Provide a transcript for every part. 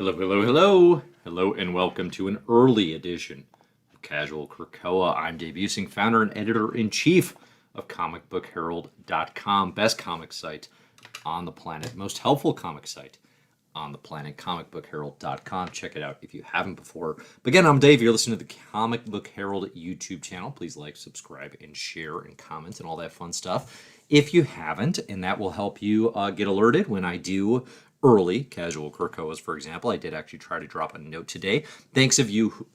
Hello, hello, hello. Hello, and welcome to an early edition of Casual Krakoa. I'm Dave Using, founder and editor-in-chief of comicbookherald.com, best comic site on the planet, most helpful comic site on the planet, comicbookherald.com. Check it out if you haven't before. But again, I'm Dave. You're listening to the Comic Book Herald YouTube channel. Please like, subscribe, and share, and comment, and all that fun stuff if you haven't, and that will help you get alerted when I do early Casual Krakoas, for example. I did actually try to drop a note today. Thanks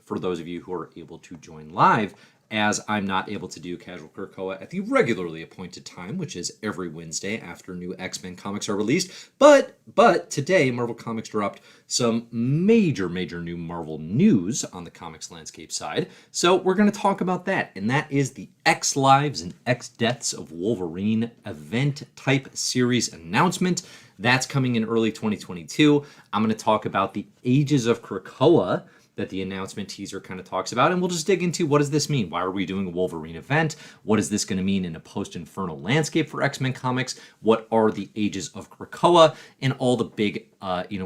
for those of you who are able to join live, as I'm not able to do Casual Krakoa at the regularly appointed time, which is every Wednesday after new X-Men comics are released. But today, Marvel Comics dropped some major new Marvel news on the comics landscape side. So we're going to talk about that, and that is the X Lives and X Deaths of Wolverine event-type series announcement. That's coming in early 2022. I'm going to talk about the Ages of Krakoa that the announcement teaser kind of talks about, and we'll just dig into what does this mean? Why are we doing a Wolverine event? What is this going to mean in a post-Inferno landscape for X-Men comics? What are the Ages of Krakoa? And all the big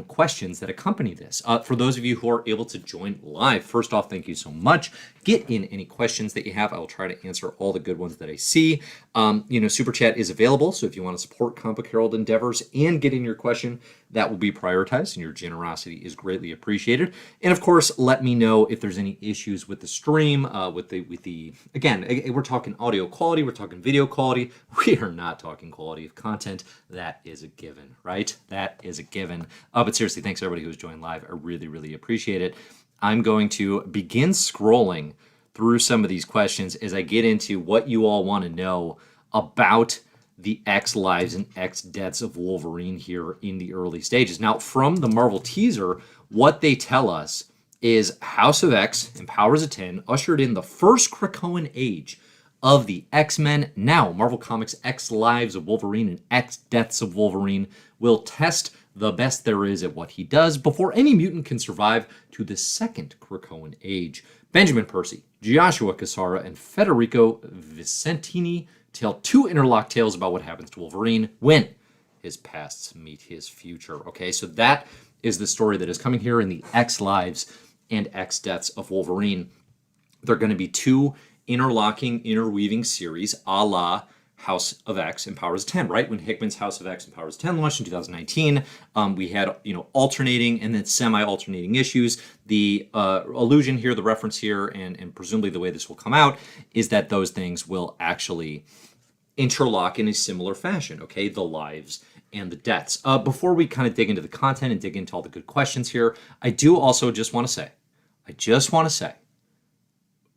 questions that accompany this. For those of you who are able to join live, first off, thank you so much. Get in any questions that you have. I will try to answer all the good ones that I see. Super Chat is available, so if you want to support Comic Book Herald endeavors and get in your question, that will be prioritized, and your generosity is greatly appreciated. And of course, let me know if there's any issues with the stream, again, we're talking audio quality, we're talking video quality. We are not talking quality of content. That is a given, right? That is a given. But seriously, thanks everybody who's joined live. I really appreciate it. I'm going to begin scrolling through some of these questions as I get into what you all want to know about the X Lives and X Deaths of Wolverine here in the early stages. Now, from the Marvel teaser, what they tell us is House of X and Powers of 10 ushered in the first Krakoan age of the X-Men. Now, Marvel Comics' X Lives of Wolverine and X Deaths of Wolverine will test the best there is at what he does before any mutant can survive to the second Krakoan age. Benjamin Percy, Joshua Cassara, and Federico Vicentini tell two interlocked tales about what happens to Wolverine when his pasts meet his future. Okay, so that is the story that is coming here in the X Lives and X Deaths of Wolverine. They're going to be two interweaving series a la House of X and Powers of 10, right? When Hickman's House of X and Powers of 10 launched in 2019, we had, alternating and then semi-alternating issues. The allusion here, the reference here, and presumably the way this will come out is that those things will actually interlock in a similar fashion, okay? The lives and the deaths. Before we kind of dig into the content and dig into all the good questions here, I do also just want to say,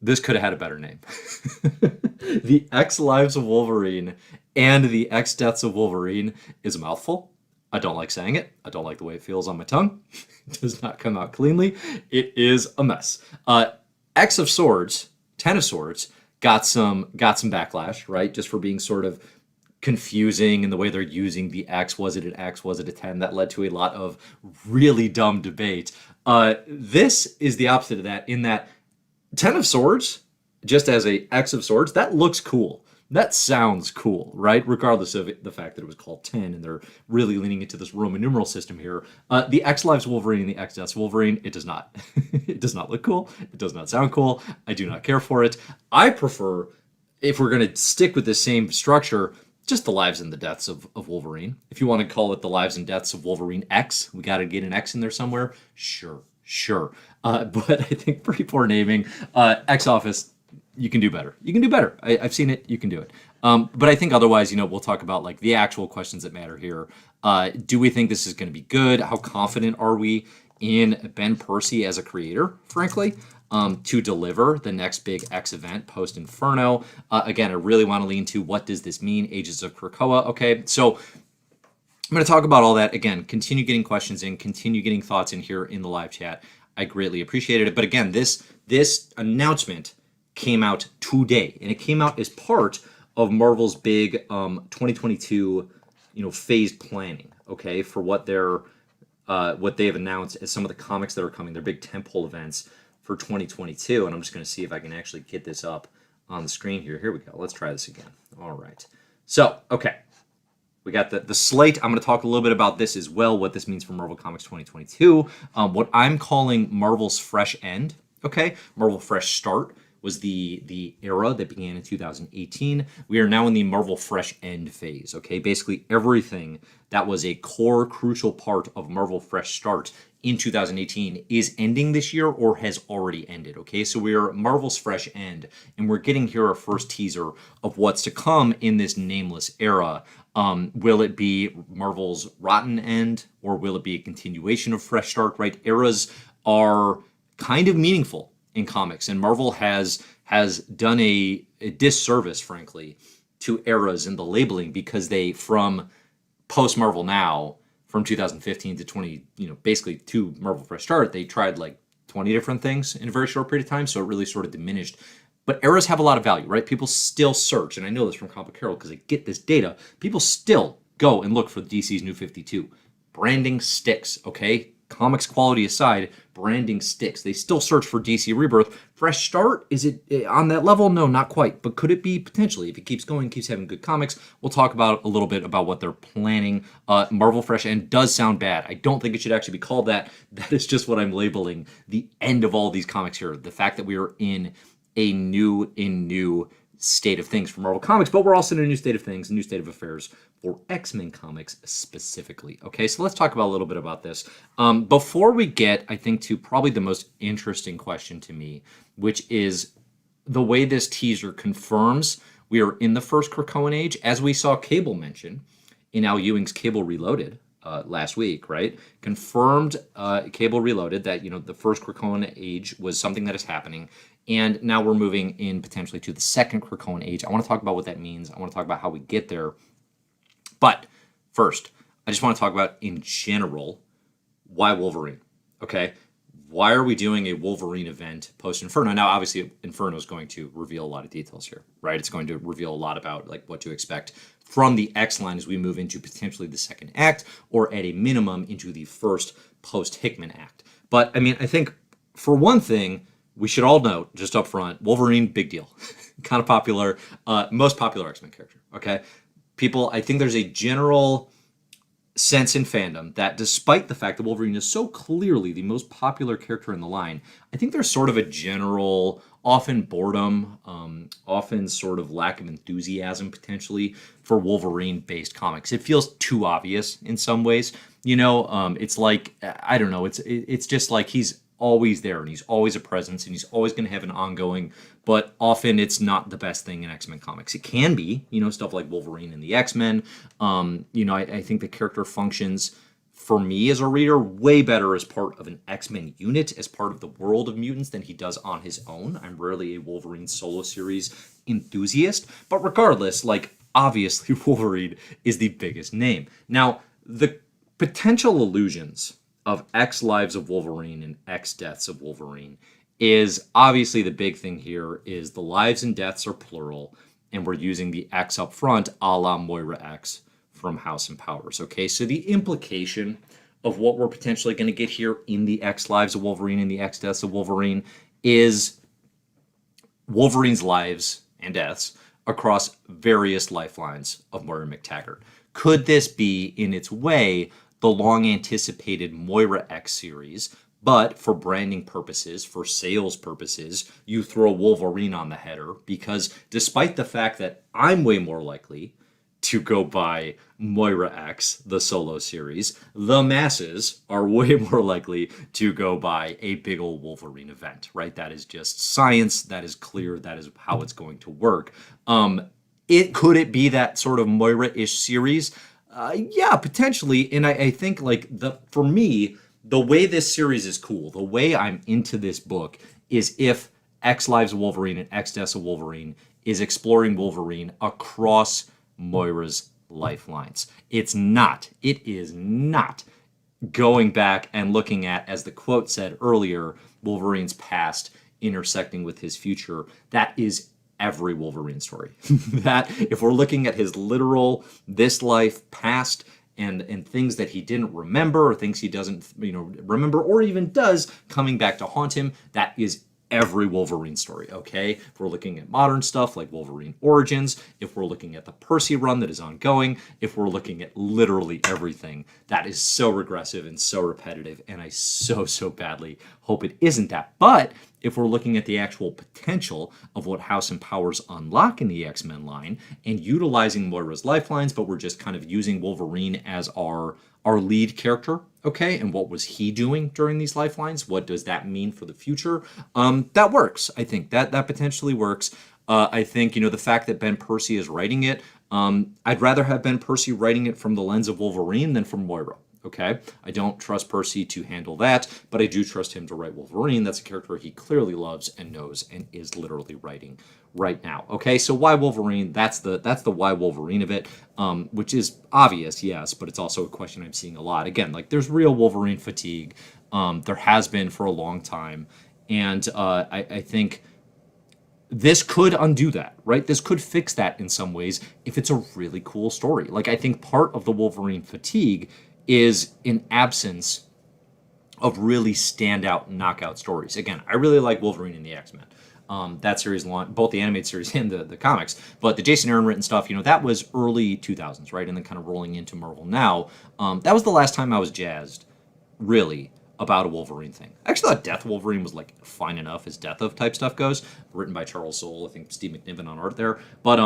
this could have had a better name. The X Lives of Wolverine and the X Deaths of Wolverine is a mouthful. I don't like saying it. I don't like the way it feels on my tongue. It does not come out cleanly. It is a mess. X of Swords, Ten of Swords, got some backlash, right? Just for being sort of confusing in the way they're using the X. Was it an X? Was it a 10? That led to a lot of really dumb debate. This is the opposite of that, in that Ten of Swords, just as a X of Swords, that looks cool. That sounds cool, right? Regardless of the fact that it was called 10 and they're really leaning into this Roman numeral system here. The X Lives Wolverine and the X Deaths Wolverine, it does not. It does not look cool. It does not sound cool. I do not care for it. I prefer, if we're going to stick with the same structure, just the Lives and the Deaths of Wolverine. If you want to call it the Lives and Deaths of Wolverine X, we got to get an X in there somewhere. Sure. But I think pretty poor naming. X Office, you can do better. I've seen it. You can do it. But I think otherwise, we'll talk about like the actual questions that matter here. Do we think this is going to be good? How confident are we in Ben Percy as a creator, frankly, to deliver the next big X event post Inferno? Again, I really want to lean to what does this mean? Ages of Krakoa. Okay, so I'm going to talk about all that. Again, continue getting questions in, continue getting thoughts in here in the live chat. I greatly appreciated it. But again, this announcement came out today, and it came out as part of Marvel's big 2022, phased planning, okay, for what they've announced as some of the comics that are coming, their big tentpole events for 2022. And I'm just going to see if I can actually get this up on the screen here. Here we go. Let's try this again. All right. So, okay. We got the slate. I'm going to talk a little bit about this as well, what this means for Marvel Comics 2022. What I'm calling Marvel's fresh end. Okay, Marvel Fresh Start was the era that began in 2018. We are now in the Marvel Fresh End phase. Okay, basically everything that was a core, crucial part of Marvel Fresh Start in 2018 is ending this year or has already ended. Okay, so we are Marvel's Fresh End, and we're getting here our first teaser of what's to come in this nameless era. Will it be Marvel's rotten end, or will it be a continuation of Fresh Start? Right, eras are kind of meaningful in comics, and Marvel has done a disservice, frankly, to eras in the labeling, because they, from post Marvel Now, from 2015 to 20, basically to Marvel Fresh Start, they tried like 20 different things in a very short period of time, so it really sort of diminished. But eras have a lot of value, right? People still search, and I know this from Comic Book Herald because I get this data. People still go and look for DC's New 52. Branding sticks, okay? Comics quality aside, branding sticks. They still search for DC Rebirth. Fresh Start, is it on that level? No, not quite. But could it be potentially? If it keeps going, keeps having good comics, we'll talk about a little bit about what they're planning. Marvel Fresh End does sound bad. I don't think it should actually be called that. That is just what I'm labeling the end of all these comics here. The fact that we are in a new state of things for Marvel Comics, but we're also in a new state of things, a new state of affairs for X-Men comics specifically. Okay, so let's talk about a little bit about this. Before we get, I think, to probably the most interesting question to me, which is the way this teaser confirms we are in the first Krakoan age, as we saw Cable mention in Al Ewing's Cable Reloaded last week, right? Confirmed Cable Reloaded that, the first Krakoan age was something that is happening. And now we're moving in potentially to the second Krakoan age. I want to talk about what that means. I want to talk about how we get there. But first, I just want to talk about, in general, why Wolverine, okay? Why are we doing a Wolverine event post-Inferno? Now, obviously, Inferno is going to reveal a lot of details here, right? It's going to reveal a lot about like what to expect from the X line as we move into potentially the second act, or at a minimum into the first post-Hickman act. But, I mean, I think, for one thing, we should all note, just up front, Wolverine, big deal. Kind of popular, most popular X-Men character, okay? People, I think there's a general sense in fandom that despite the fact that Wolverine is so clearly the most popular character in the line, I think there's sort of a general, often boredom, often sort of lack of enthusiasm, potentially, for Wolverine-based comics. It feels too obvious in some ways. It's like, I don't know, it's just like he's always there, and he's always a presence, and he's always going to have an ongoing, but often it's not the best thing in X-Men comics. It can be, stuff like Wolverine and the X-Men. I think the character functions, for me as a reader, way better as part of an X-Men unit, as part of the world of mutants, than he does on his own. I'm rarely a Wolverine solo series enthusiast, but regardless, obviously Wolverine is the biggest name. Now, the potential allusions of X Lives of Wolverine and X Deaths of Wolverine is obviously the big thing here is the lives and deaths are plural, and we're using the X up front, a la Moira X from House and Powers. Okay, so the implication of what we're potentially going to get here in the X Lives of Wolverine and the X Deaths of Wolverine is Wolverine's lives and deaths across various lifelines of Moira McTaggart. Could this be, in its way, the long-anticipated Moira X series, but for branding purposes, for sales purposes, you throw Wolverine on the header, because despite the fact that I'm way more likely to go buy Moira X, the solo series, the masses are way more likely to go buy a big old Wolverine event, right? That is just science, that is clear, that is how it's going to work. Could it be that sort of Moira-ish series? Yeah, potentially. And I think for me, the way this series is cool, the way I'm into this book is if X Lives of Wolverine and X Deaths of Wolverine is exploring Wolverine across Moira's lifelines. It is not going back and looking at, as the quote said earlier, Wolverine's past intersecting with his future. That is every Wolverine story. That if we're looking at his literal this life past and things that he didn't remember or things he doesn't remember or even does coming back to haunt him, that is every Wolverine story, okay? If we're looking at modern stuff like Wolverine Origins, if we're looking at the Percy run that is ongoing, if we're looking at literally everything, that is so regressive and so repetitive, and I so badly hope it isn't that. But if we're looking at the actual potential of what House and Powers unlock in the X-Men line and utilizing Moira's lifelines, but we're just kind of using Wolverine as our lead character, okay? And what was he doing during these lifelines? What does that mean for the future? That works. I think that potentially works. I think, the fact that Ben Percy is writing it, I'd rather have Ben Percy writing it from the lens of Wolverine than from Moira. Okay, I don't trust Percy to handle that, but I do trust him to write Wolverine. That's a character he clearly loves and knows and is literally writing right now. Okay, so why Wolverine? That's the why Wolverine of it, which is obvious, yes, but it's also a question I'm seeing a lot. Again, like there's real Wolverine fatigue. There has been for a long time, and I think this could undo that, right? This could fix that in some ways if it's a really cool story. Like I think part of the Wolverine fatigue is an absence of really standout knockout stories. Again, I really like Wolverine and the X-Men. That series, both the animated series and the comics, but the Jason Aaron written stuff, that was early 2000s, right? And then kind of rolling into Marvel now. That was the last time I was jazzed, really, about a Wolverine thing. I actually thought Death Wolverine was like fine enough as Death of type stuff goes, written by Charles Soule, I think Steve McNiven on art there. But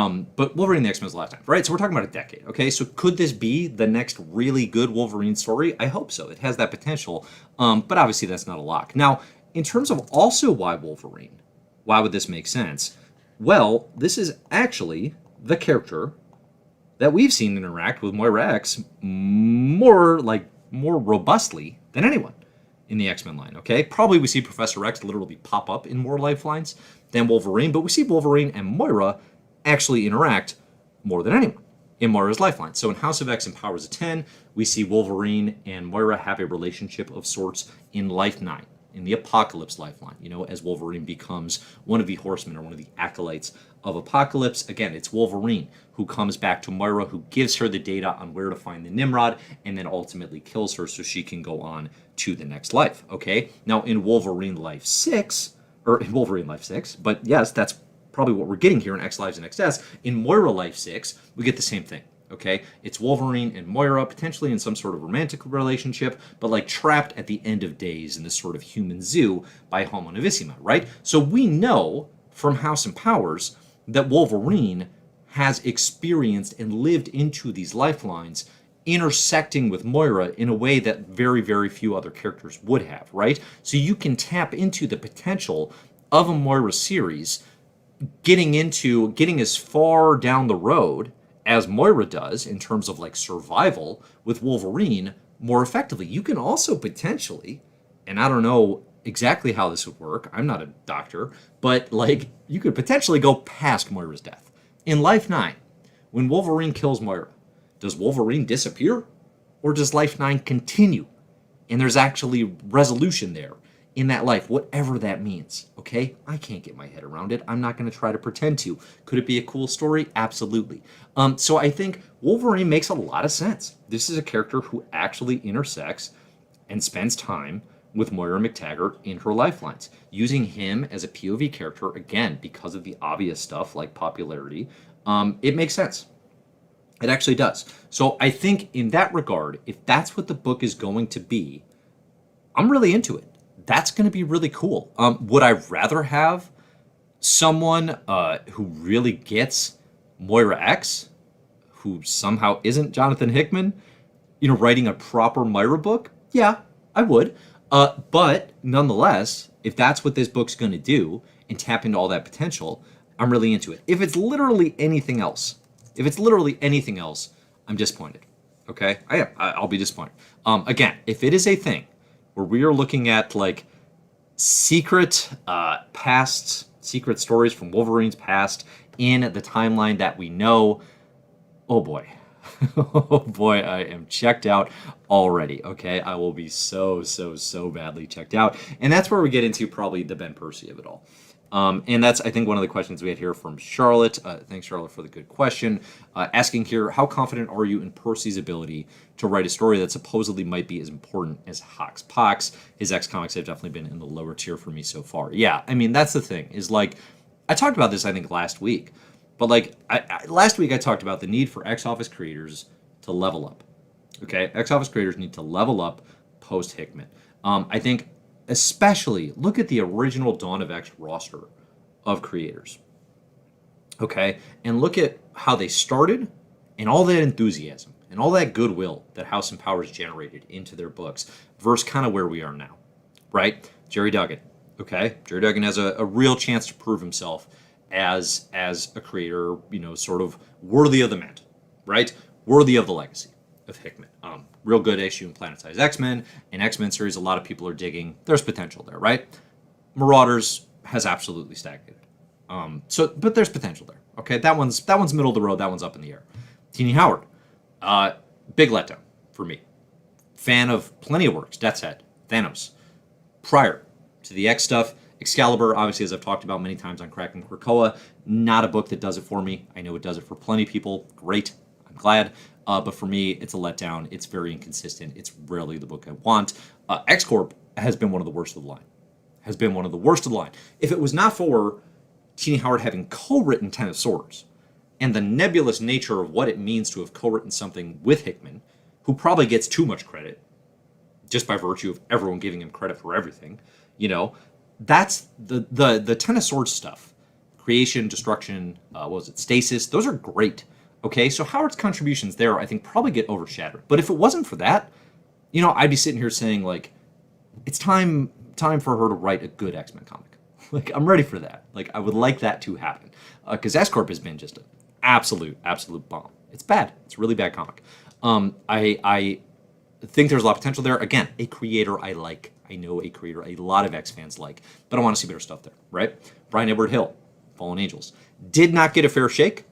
Wolverine and the X-Men was the last time, right? So we're talking about a decade, okay? So could this be the next really good Wolverine story? I hope so. It has that potential, but obviously that's not a lock. Now, in terms of also why Wolverine, why would this make sense? Well, this is actually the character that we've seen interact with Moira X more robustly than anyone in the X-Men line, okay? Probably we see Professor X literally pop up in more lifelines than Wolverine, but we see Wolverine and Moira actually interact more than anyone in Moira's lifeline. So in House of X and Powers of 10, we see Wolverine and Moira have a relationship of sorts in Life 9, in the Apocalypse lifeline, as Wolverine becomes one of the Horsemen or one of the acolytes of Apocalypse. Again, it's Wolverine who comes back to Moira, who gives her the data on where to find the Nimrod, and then ultimately kills her so she can go on to the next life, okay? Now, in Wolverine Life 6, but yes, that's probably what we're getting here in X Lives and XS. In Moira Life 6, we get the same thing, okay? It's Wolverine and Moira, potentially in some sort of romantic relationship, but like trapped at the end of days in this sort of human zoo by Homo Novissima, right? So we know from House and Powers that Wolverine has experienced and lived into these lifelines, intersecting with Moira in a way that very, very few other characters would have, right? So you can tap into the potential of a Moira series, getting as far down the road as Moira does in terms of like survival with Wolverine more effectively. You can also potentially, and I don't know exactly how this would work, I'm not a doctor, but like you could potentially go past Moira's death. In Life 9, when Wolverine kills Moira, does Wolverine disappear? Or does Life 9 continue? And there's actually resolution there in that life, whatever that means, okay? I can't get my head around it. I'm not going to try to pretend to. Could it be a cool story? Absolutely. So I think Wolverine makes a lot of sense. This is a character who actually intersects and spends time with Moira McTaggart in her lifelines. Using him as a POV character, again, because of the obvious stuff like popularity, it makes sense. It actually does. So I think in that regard, if that's what the book is going to be, I'm really into it. That's going to be really cool. Would I rather have someone who really gets Moira X, who somehow isn't Jonathan Hickman, writing a proper Moira book? Yeah, I would. But nonetheless, if that's what this book's going to do and tap into all that potential, I'm really into it. If it's literally anything else, I'm disappointed. Okay? I'll be disappointed. Again, if it is a thing where we are looking at like secret stories from Wolverine's past in the timeline that we know, oh boy. Oh boy, I am checked out already, okay? I will be so badly checked out. And that's where we get into probably the Ben Percy of it all. And that's, I think, one of the questions we had here from Charlotte. Thanks, Charlotte, for the good question. Asking here, how confident are you in Percy's ability to write a story that supposedly might be as important as Hox Pox? His X comics have definitely been in the lower tier for me so far. Yeah, I mean, that's the thing, is like, I talked about this, I think, last week. But like, last week I talked about the need for X Office creators to level up. Okay, X Office creators need to level up post Hickman. I think, especially, look at the original Dawn of X roster of creators. Okay, and look at how they started, and all that enthusiasm and all that goodwill that House and Powers generated into their books, versus kind of where we are now, right? Jerry Duggan. Okay, Jerry Duggan has a real chance to prove himself as a creator, sort of worthy of the mantle, right? Worthy of the legacy of Hickman. Real good issue in Planet-Size X-Men, an X-Men series a lot of people are digging. There's potential there, right? Marauders has absolutely stagnated. But there's potential there. Okay, that one's middle of the road. That one's up in the air. Teeny Howard, big letdown for me. Fan of plenty of works. Death's Head, Thanos. Prior to the X stuff, Excalibur, obviously, as I've talked about many times on Casual Krakoa, not a book that does it for me. I know it does it for plenty of people. Great. I'm glad. But for me, it's a letdown. It's very inconsistent. It's rarely the book I want. X-Corp has been one of the worst of the line. Has been one of the worst of the line. If it was not for Teeny Howard having co-written Ten of Swords and the nebulous nature of what it means to have co-written something with Hickman, who probably gets too much credit just by virtue of everyone giving him credit for everything, that's the Ten of Swords stuff. Creation, destruction, stasis, those are great. Okay, so Howard's contributions there, I think, probably get overshadowed. But if it wasn't for that, I'd be sitting here saying, like, it's time for her to write a good X-Men comic. Like, I'm ready for that. Like, I would like that to happen. Because S-Corp has been just an absolute bomb. It's bad. It's a really bad comic. I think there's a lot of potential there. Again, a creator I like. I know a creator a lot of X fans like. But I want to see better stuff there, right? Brian Edward Hill, Fallen Angels. Did not get a fair shake.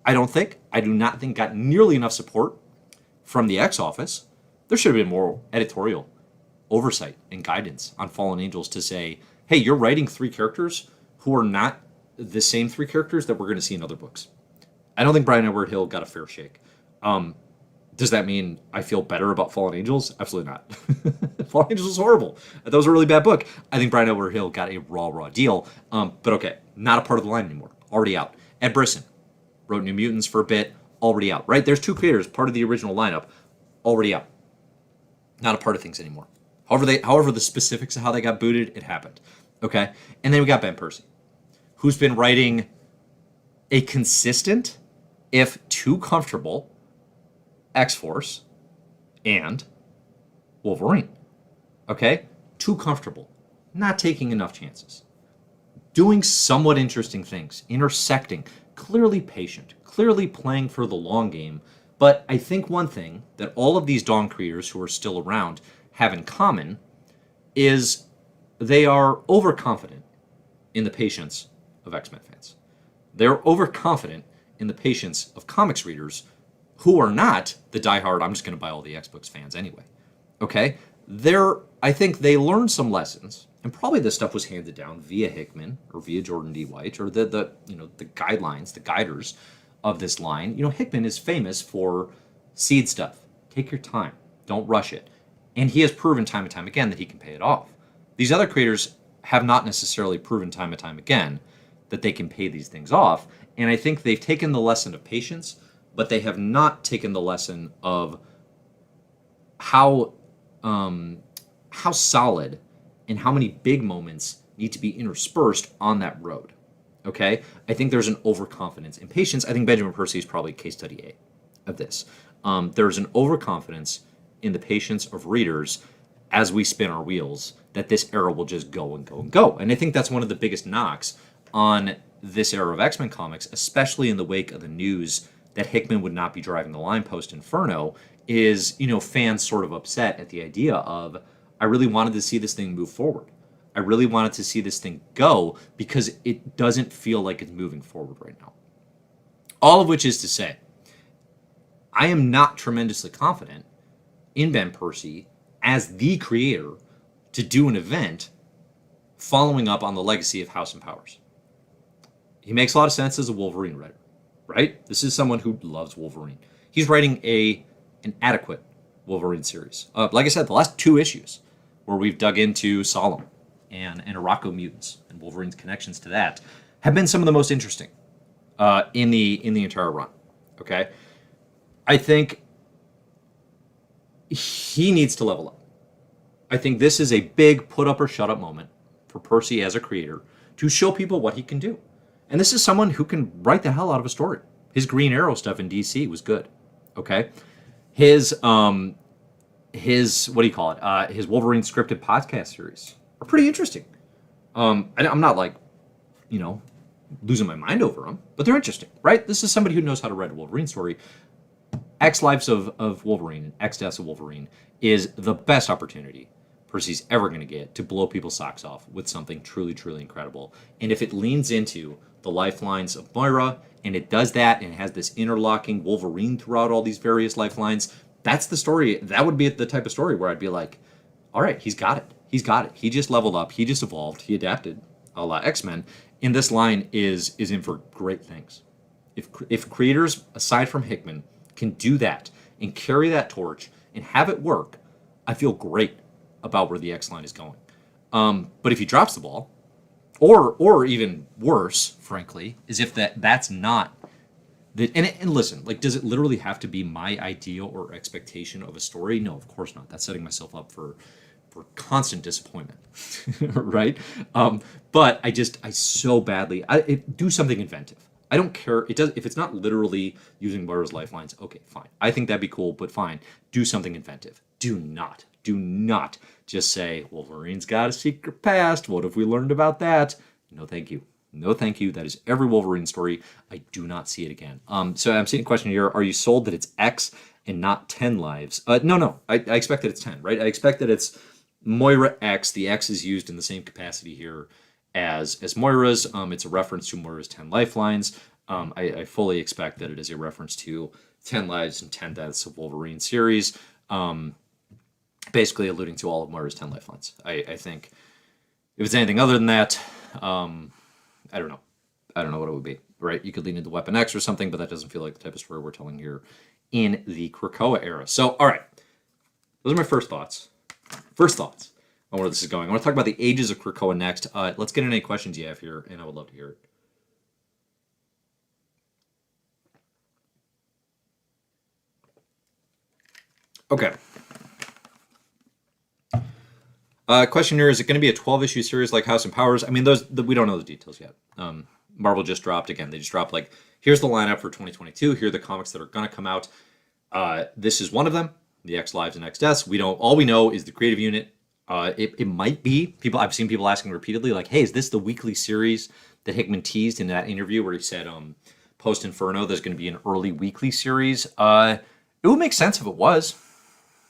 I do not think got nearly enough support from the X office. There should have been more editorial oversight and guidance on Fallen Angels to say, hey, you're writing three characters who are not the same three characters that we're going to see in other books. I don't think Brian Edward Hill got a fair shake. Does that mean I feel better about Fallen Angels? Absolutely not. Fallen Angels was horrible. That was a really bad book. I think Brian Edward Hill got a raw deal. But okay, not a part of the line anymore. Already out. Ed Brisson wrote New Mutants for a bit, already out, right? There's two creators, part of the original lineup, already out. Not a part of things anymore. However, the specifics of how they got booted, it happened. Okay? And then we got Ben Percy, who's been writing a consistent, if too comfortable, X-Force and Wolverine. Okay? Too comfortable. Not taking enough chances. Doing somewhat interesting things. Intersecting. Clearly patient, clearly playing for the long game. But I think one thing that all of these Dawn creators who are still around have in common is they are overconfident in the patience of X-Men fans. They're overconfident in the patience of comics readers who are not the diehard, I'm just going to buy all the X-Books fans anyway. Okay? I think they learned some lessons. And probably this stuff was handed down via Hickman or via Jordan D. White or the guidelines, the guiders of this line. Hickman is famous for seed stuff. Take your time. Don't rush it. And he has proven time and time again that he can pay it off. These other creators have not necessarily proven time and time again that they can pay these things off. And I think they've taken the lesson of patience, but they have not taken the lesson of how solid and how many big moments need to be interspersed on that road. Okay? I think there's an overconfidence in patience. I think Benjamin Percy is probably case study A of this. There's an overconfidence in the patience of readers as we spin our wheels that this era will just go and go and go. And I think that's one of the biggest knocks on this era of X-Men comics, especially in the wake of the news that Hickman would not be driving the line post Inferno, is, fans sort of upset at the idea of, I really wanted to see this thing move forward. I really wanted to see this thing go because it doesn't feel like it's moving forward right now. All of which is to say, I am not tremendously confident in Ben Percy as the creator to do an event following up on the legacy of House and Powers. He makes a lot of sense as a Wolverine writer, right? This is someone who loves Wolverine. He's writing an adequate Wolverine series. Like I said, the last 2 issues where we've dug into Solemn and Araco mutants and Wolverine's connections to that have been some of the most interesting in the entire run. Okay, I think he needs to level up. I think this is a big put up or shut up moment for Percy as a creator to show people what he can do. And this is someone who can write the hell out of a story. His Green Arrow stuff in DC was good. Okay, his what do you call it? His Wolverine scripted podcast series are pretty interesting. I'm not like, losing my mind over them, but they're interesting, right? This is somebody who knows how to write a Wolverine story. X Lives of Wolverine and X Deaths of Wolverine is the best opportunity Percy's ever going to get to blow people's socks off with something truly, truly incredible. And if it leans into the lifelines of Moira, and it does that, and it has this interlocking Wolverine throughout all these various lifelines, that's the story. That would be the type of story where I'd be like, all right, he's got it. He's got it. He just leveled up. He just evolved. He adapted, a la X-Men. And this line is in for great things. If creators, aside from Hickman, can do that and carry that torch and have it work, I feel great about where the X line is going. But if he drops the ball, or even worse, frankly, is if that's not the and listen, like, does it literally have to be my ideal or expectation of a story? No, of course not. That's setting myself up for constant disappointment, right? But I so badly do something inventive. I don't care. It does if it's not literally using Moira's lifelines. Okay, fine. I think that'd be cool, but fine. Do something inventive. Do not just say Wolverine's got a secret past. What have we learned about that? No, thank you. No, thank you. That is every Wolverine story. I do not see it again. So I'm seeing a question here. Are you sold that it's X and not 10 lives? No. I expect that it's 10, right? I expect that it's Moira X. The X is used in the same capacity here as Moira's. It's a reference to Moira's 10 lifelines. I fully expect that it is a reference to 10 lives and 10 deaths of Wolverine series. Basically alluding to all of Moira's 10 lifelines. I think if it's anything other than that, I don't know. I don't know what it would be, right? You could lean into Weapon X or something, but that doesn't feel like the type of story we're telling here in the Krakoa era. So, all right. Those are my first thoughts. On where this is going. I want to talk about the ages of Krakoa next. Let's get into any questions you have here, and I would love to hear it. Okay. Question here, is it going to be a 12-issue series like House and Powers? I mean, we don't know the details yet. Marvel just dropped, again, they just dropped, like, here's the lineup for 2022. Here are the comics that are going to come out. This is one of them, the X Lives and X Deaths. All we know is the creative unit. It might be, I've seen people asking repeatedly, like, hey, is this the weekly series that Hickman teased in that interview where he said, post Inferno, there's going to be an early weekly series? It would make sense if it was,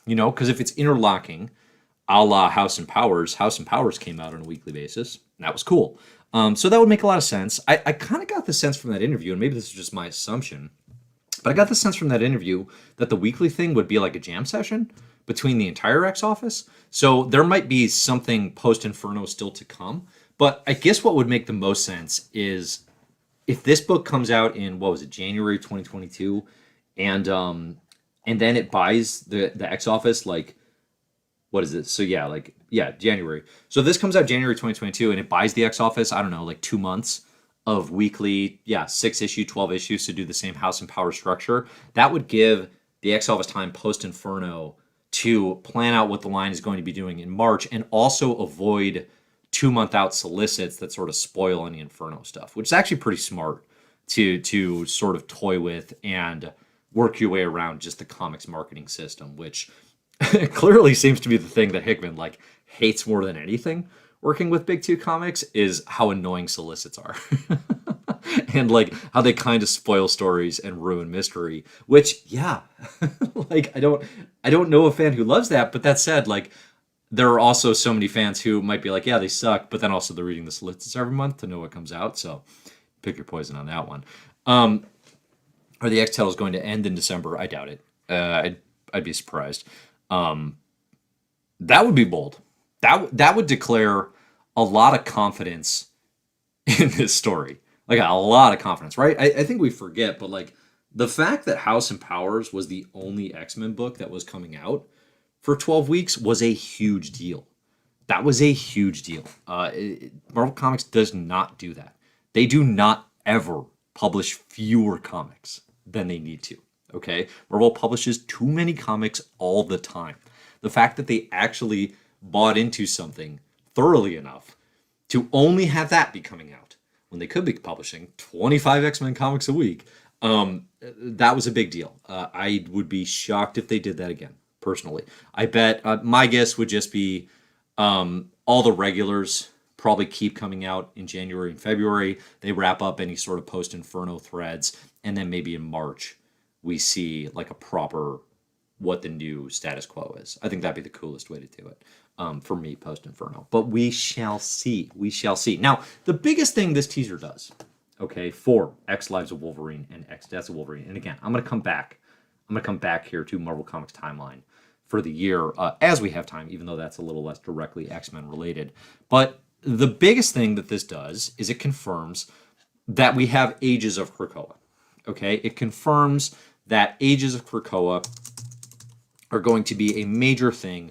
because if it's interlocking, a la House and Powers came out on a weekly basis, and that was cool. So that would make a lot of sense. I kind of got the sense from that interview, and maybe this is just my assumption, but I got the sense from that interview that the weekly thing would be like a jam session between the entire X office. So there might be something post-Inferno still to come. But I guess what would make the most sense is if this book comes out in, January 2022, and then it buys the X office, like, what is it? So January. So this comes out January 2022, and it buys the X office, I don't know, like 2 months of weekly, 6-issue, 12 issues to do the same House and Power structure. That would give the X office time post-Inferno to plan out what the line is going to be doing in March, and also avoid 2-month out solicits that sort of spoil any Inferno stuff, which is actually pretty smart to sort of toy with and work your way around just the comics marketing system, which clearly seems to be the thing that Hickman like hates more than anything working with Big Two Comics, is how annoying solicits are. And like how they kind of spoil stories and ruin mystery, which like I don't know a fan who loves that, but that said, like there are also so many fans who might be like, yeah, they suck, but then also they're reading the solicits every month to know what comes out, so pick your poison on that one. Are the X titles going to end in December? I doubt it. I'd be surprised. That would be bold. That would declare a lot of confidence in this story. Like a lot of confidence, right? I think we forget, but like the fact that House and Powers was the only X-Men book that was coming out for 12 weeks was a huge deal. That was a huge deal. Marvel Comics does not do that. They do not ever publish fewer comics than they need to. Okay? Marvel publishes too many comics all the time. The fact that they actually bought into something thoroughly enough to only have that be coming out when they could be publishing 25 X-Men comics a week, that was a big deal. I would be shocked if they did that again, personally. I bet my guess would just be all the regulars probably keep coming out in January and February. They wrap up any sort of post-Inferno threads, and then maybe in March we see like a proper what the new status quo is. I think that'd be the coolest way to do it for me post-Inferno. But we shall see. We shall see. Now, the biggest thing this teaser does, okay, for X Lives of Wolverine and X Deaths of Wolverine, and again, I'm going to come back here to Marvel Comics timeline for the year as we have time, even though that's a little less directly X-Men related. But the biggest thing that this does is it confirms that we have Ages of Krakoa. Okay, it confirms that Ages of Krakoa are going to be a major thing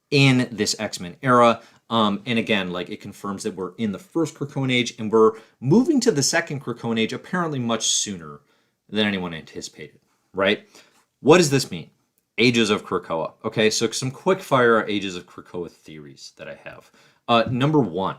in this X-Men era. And again, like it confirms that we're in the first Krakoan age and we're moving to the second Krakoan age apparently much sooner than anyone anticipated, right? What does this mean? Ages of Krakoa. Okay, so some quick fire Ages of Krakoa theories that I have. Number one,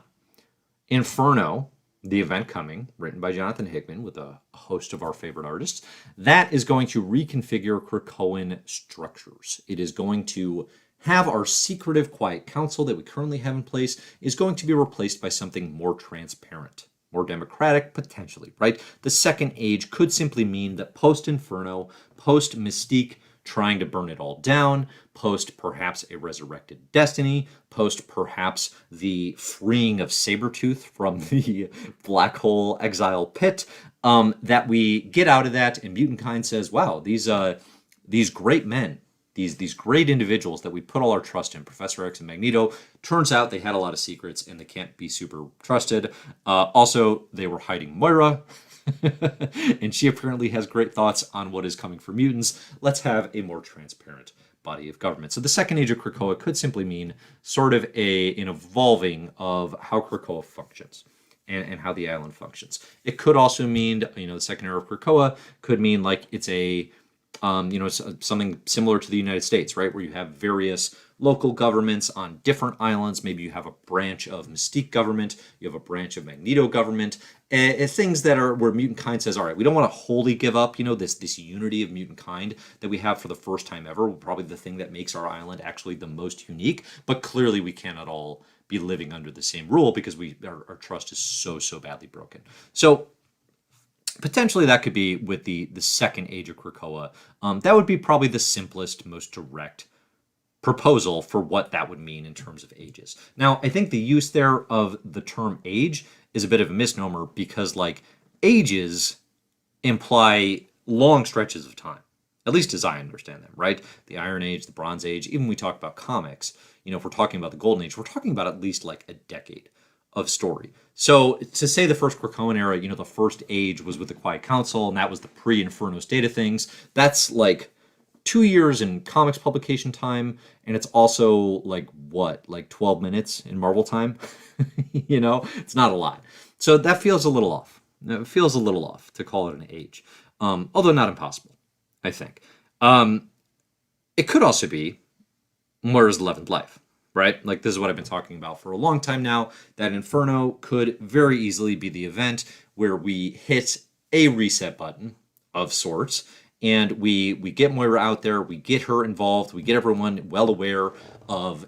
Inferno, the event coming, written by Jonathan Hickman with a host of our favorite artists, that is going to reconfigure Krakoan structures. It is going to have our secretive quiet council that we currently have in place is going to be replaced by something more transparent, more democratic, potentially, right? The second age could simply mean that post-Inferno, post-Mystique trying to burn it all down, post perhaps a resurrected Destiny, post perhaps the freeing of Sabretooth from the black hole exile pit, that we get out of that and Mutant Kind says, wow, these great men, these great individuals that we put all our trust in, Professor X and Magneto, turns out they had a lot of secrets and they can't be super trusted. Also, they were hiding Moira, and she apparently has great thoughts on what is coming for mutants. Let's have a more transparent body of government. So the second age of Krakoa could simply mean sort of an evolving of how Krakoa functions and how the island functions. It could also mean, the second era of Krakoa could mean like it's a something similar to the United States, right? Where you have various local governments on different islands. Maybe you have a branch of Mystique government. You have a branch of Magneto government. Things that are where Mutant Kind says, all right, we don't want to wholly give up, this unity of Mutant Kind that we have for the first time ever. Probably the thing that makes our island actually the most unique. But clearly we cannot all be living under the same rule because our trust is so badly broken. So potentially that could be with the second age of Krakoa. That would be probably the simplest, most direct proposal for what that would mean in terms of ages. Now, I think the use there of the term age is a bit of a misnomer because, like, ages imply long stretches of time, at least as I understand them, right? The Iron Age, the Bronze Age, even when we talk about comics, if we're talking about the Golden Age, we're talking about at least like a decade of story. So to say the first Krakoan era, the first age was with the Quiet Council, and that was the pre-Inferno state of things, that's like 2 years in comics publication time, and it's also like 12 minutes in Marvel time. It's not a lot. So that feels a little off. It feels a little off to call it an age, although not impossible, I think. It could also be Moira's 11th life. Right? Like, this is what I've been talking about for a long time now, that Inferno could very easily be the event where we hit a reset button of sorts, and we get Moira out there, we get her involved, we get everyone well aware of,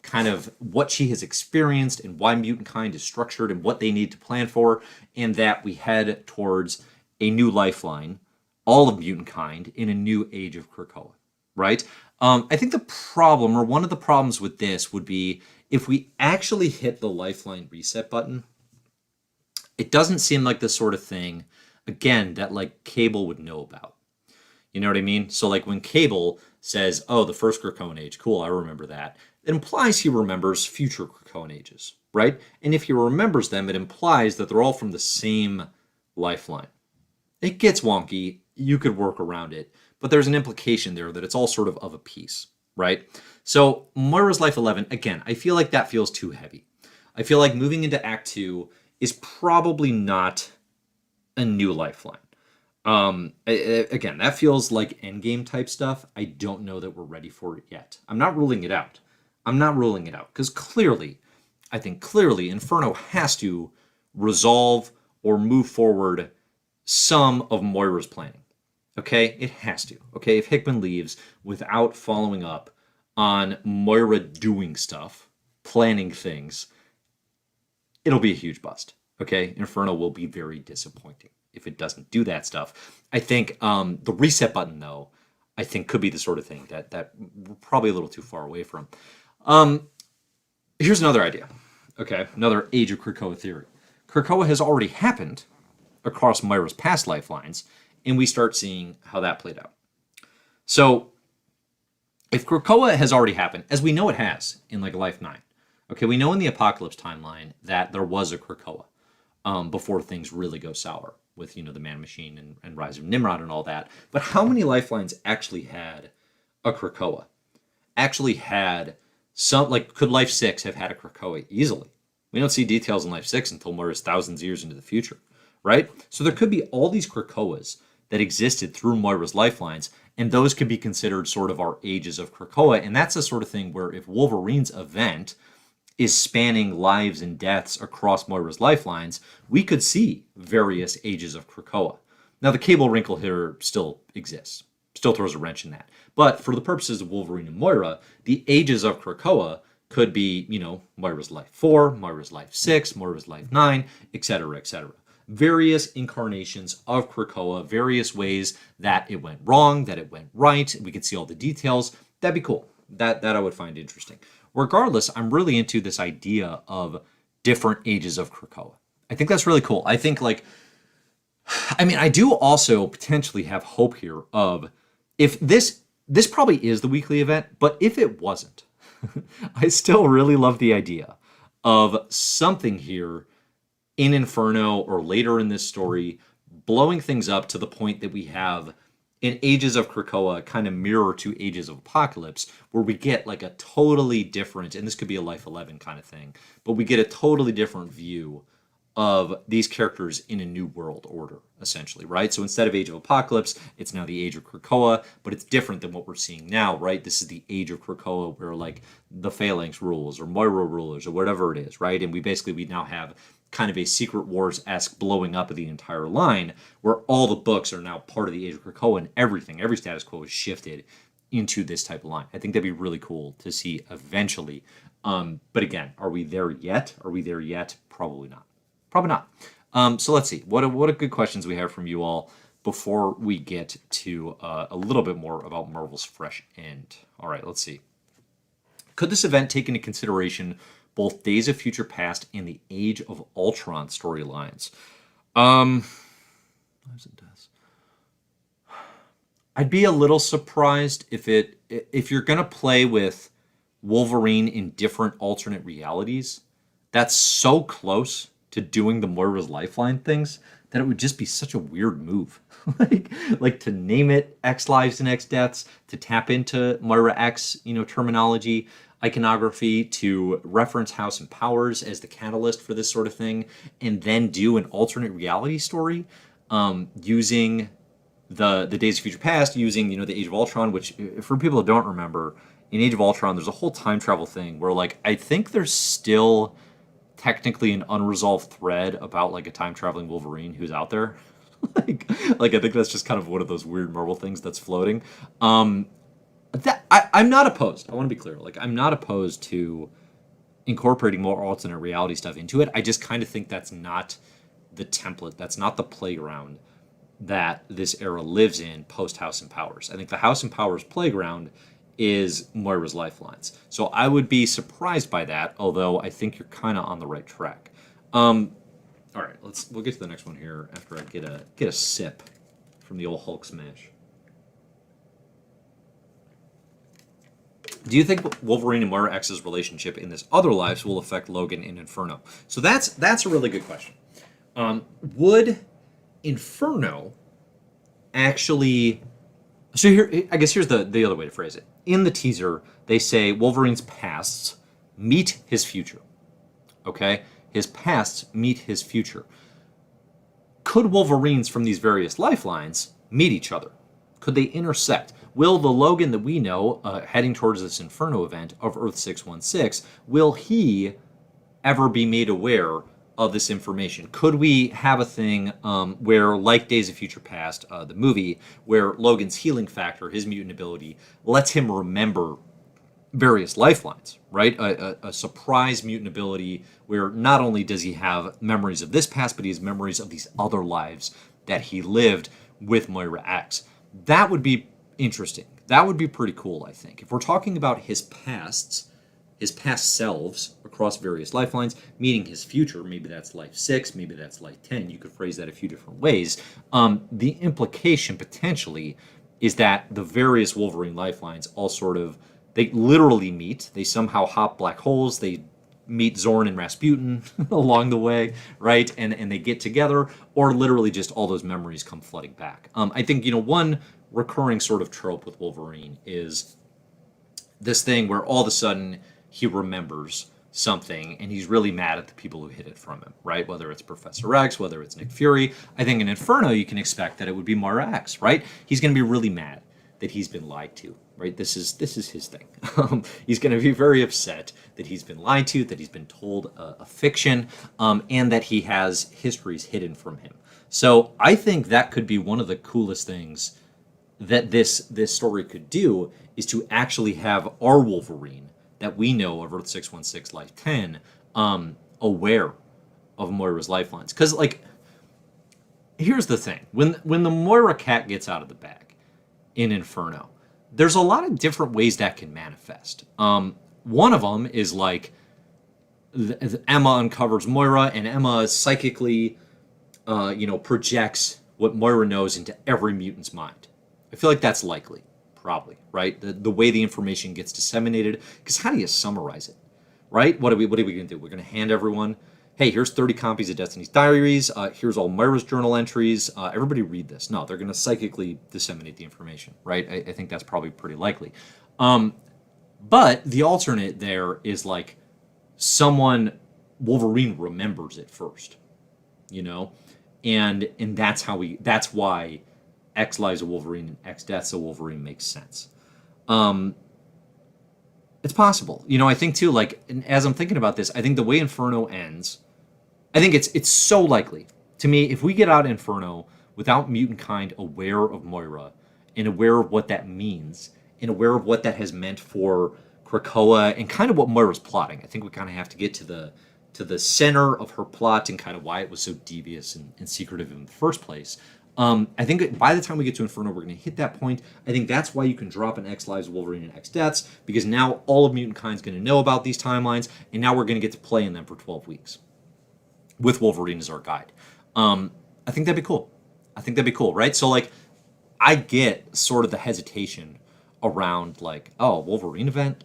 kind of what she has experienced and why Mutant Kind is structured and what they need to plan for, and that we head towards a new lifeline, all of Mutant Kind, in a new age of Krakoa, right? I think the problem, or one of the problems with this, would be if we actually hit the lifeline reset button, it doesn't seem like the sort of thing, again, that like Cable would know about. You know what I mean? So like when Cable says, oh, the first Krakoan age, cool, I remember that, it implies he remembers future Krakoan ages, right? And if he remembers them, it implies that they're all from the same lifeline. It gets wonky. You could work around it, but there's an implication there that it's all sort of a piece, right? So Moira's Life 11, again, I feel like that feels too heavy. I feel like moving into Act 2 is probably not a new lifeline. Again, that feels like endgame type stuff. I don't know that we're ready for it yet. I'm not ruling it out. Because clearly, I think clearly, Inferno has to resolve or move forward some of Moira's planning. Okay? It has to. Okay? If Hickman leaves without following up on Moira doing stuff, planning things, it'll be a huge bust. Okay? Inferno will be very disappointing if it doesn't do that stuff. I think the reset button, though, I think could be the sort of thing that we're probably a little too far away from. Here's another idea. Okay? Another Age of Krakoa theory. Krakoa has already happened across Moira's past lifelines, and we start seeing how that played out. So, if Krakoa has already happened, as we know it has in like Life 9, okay, we know in the Apocalypse timeline that there was a Krakoa before things really go sour with, the Man-Machine and Rise of Nimrod and all that. But how many lifelines actually had a Krakoa? Actually had some, like, could Life 6 have had a Krakoa easily? We don't see details in Life 6 until Moira's thousands of years into the future, right? So there could be all these Krakoas that existed through Moira's lifelines, and those could be considered sort of our ages of Krakoa. And that's the sort of thing where if Wolverine's event is spanning lives and deaths across Moira's lifelines, we could see various ages of Krakoa. Now, the cable wrinkle here still exists, still throws a wrench in that. But for the purposes of Wolverine and Moira, the ages of Krakoa could be, Moira's Life 4, Moira's Life 6, Moira's Life 9, etc., etc. Various incarnations of Krakoa, various ways that it went wrong, that it went right. We could see all the details. That'd be cool. That I would find interesting. Regardless, I'm really into this idea of different ages of Krakoa. I think that's really cool. I think, I do also potentially have hope here of, if this probably is the weekly event, but if it wasn't, I still really love the idea of something here in Inferno or later in this story blowing things up to the point that we have in Ages of Krakoa kind of mirror to Ages of Apocalypse, where we get like a totally different, and this could be a Life 11 kind of thing, but we get a totally different view of these characters in a new world order, essentially, right? So instead of Age of Apocalypse, it's now the Age of Krakoa, but it's different than what we're seeing now, right? This is the Age of Krakoa where like the Phalanx rules or Moira rulers or whatever it is, right? And we now have kind of a Secret Wars-esque blowing up of the entire line where all the books are now part of the Age of Krakoa and every status quo is shifted into this type of line. I think that'd be really cool to see eventually. But again, are we there yet? Probably not. Probably not. So let's see. What a good questions we have from you all before we get to a little bit more about Marvel's Fresh End. All right, let's see. Could this event take into consideration both Days of Future Past and the Age of Ultron storylines? I'd be a little surprised if you're gonna play with Wolverine in different alternate realities. That's so close to doing the Moira's Lifeline things that it would just be such a weird move. like to name it X Lives and X Deaths, to tap into Moira X, terminology, iconography, to reference House and Powers as the catalyst for this sort of thing, and then do an alternate reality story using the Days of Future Past, using the Age of Ultron, which for people who don't remember, in Age of Ultron there's a whole time travel thing where I think there's still technically an unresolved thread about a time traveling Wolverine who's out there. I think that's just kind of one of those weird Marvel things that's floating. I'm not opposed. I want to be clear. I'm not opposed to incorporating more alternate reality stuff into it. I just kind of think that's not the template. That's not the playground that this era lives in post House and Powers. I think the House and Powers playground is Moira's Lifelines. So I would be surprised by that, although I think you're kind of on the right track. All right, we'll get to the next one here after I get a sip from the old Hulk smash. Do you think Wolverine and Moira X's relationship in this other lives will affect Logan in Inferno? So that's a really good question. Would Inferno actually. So here, I guess here's the other way to phrase it. In the teaser, they say Wolverine's pasts meet his future. Okay? His pasts meet his future. Could Wolverines from these various lifelines meet each other? Could they intersect? Will the Logan that we know, heading towards this Inferno event of Earth 616, will he ever be made aware of this information? Could we have a thing where, like Days of Future Past, the movie, where Logan's healing factor, his mutant ability, lets him remember various lifelines, right? A surprise mutant ability where not only does he have memories of this past, but he has memories of these other lives that he lived with Moira X. That would be interesting. That would be pretty cool, I think. If we're talking about his past selves across various lifelines, meeting his future, maybe that's life 6, maybe that's life 10, you could phrase that a few different ways. The implication potentially is that the various Wolverine lifelines all sort of, they literally meet. They somehow hop black holes. They meet Zorn and Rasputin along the way, right? And they get together, or literally just all those memories come flooding back. I think, one recurring sort of trope with Wolverine is this thing where all of a sudden he remembers something and he's really mad at the people who hid it from him, right? Whether it's Professor X, whether it's Nick Fury. I think in Inferno you can expect that it would be Moira X, right? He's going to be really mad that he's been lied to, right? This is his thing. He's going to be very upset that he's been lied to, that he's been told a fiction, and that he has histories hidden from him. So I think that could be one of the coolest things that this story could do, is to actually have our Wolverine that we know of Earth 616 Life 10 aware of Moira's lifelines. Because, here's the thing. When the Moira cat gets out of the bag in Inferno, there's a lot of different ways that can manifest. One of them is Emma uncovers Moira, and Emma psychically, projects what Moira knows into every mutant's mind. I feel like that's likely, probably, right? The way the information gets disseminated, because how do you summarize it, right? What are we going to do? We're going to hand everyone, hey, here's 30 copies of Destiny's Diaries. Here's all Moira's journal entries. Everybody read this. No, they're going to psychically disseminate the information, right? I think that's probably pretty likely. But the alternate there is Wolverine remembers it first, and that's why X Lives of Wolverine and X Deaths of Wolverine makes sense. It's possible. I think too, as I'm thinking about this, I think the way Inferno ends, I think it's so likely. To me, if we get out Inferno without mutant kind aware of Moira and aware of what that means and aware of what that has meant for Krakoa and kind of what Moira's plotting, I think we kind of have to get to the center of her plot and kind of why it was so devious and secretive in the first place. I think by the time we get to Inferno, we're going to hit that point. I think that's why you can drop an X Lives of Wolverine and X Deaths, because now all of mutant kind's going to know about these timelines, and now we're going to get to play in them for 12 weeks with Wolverine as our guide. I think that'd be cool. Right? So, I get sort of the hesitation around, Wolverine event?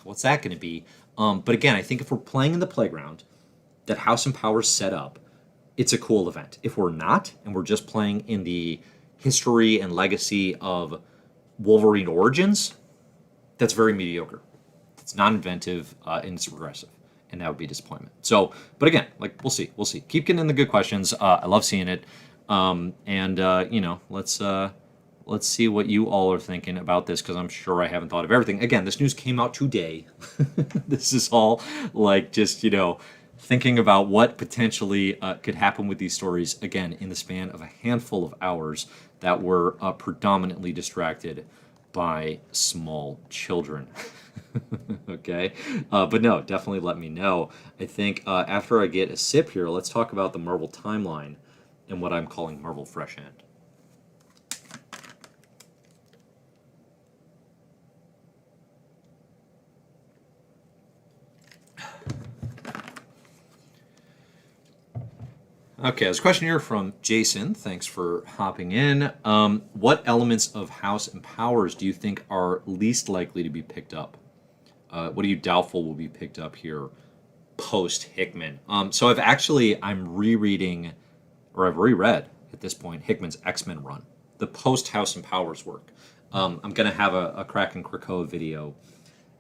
What's that going to be? But again, I think if we're playing in the playground that House and Power's set up, it's a cool event. If we're not, and we're just playing in the history and legacy of Wolverine Origins, that's very mediocre. It's non-inventive, and it's regressive. And that would be a disappointment. So, but again, we'll see. Keep getting in the good questions. I love seeing it. Let's see what you all are thinking about this, because I'm sure I haven't thought of everything. Again, this news came out today. This is all thinking about what potentially could happen with these stories, again, in the span of a handful of hours that were predominantly distracted by small children. Okay? But no, definitely let me know. I think after I get a sip here, let's talk about the Marvel timeline and what I'm calling Marvel Fresh End. Okay, there's a question here from Jason. Thanks for hopping in. What elements of House and Powers do you think are least likely to be picked up? What are you doubtful will be picked up here post Hickman? So I've reread at this point, Hickman's X-Men run, the post-House and Powers work. I'm going to have a Crack and Krakoa video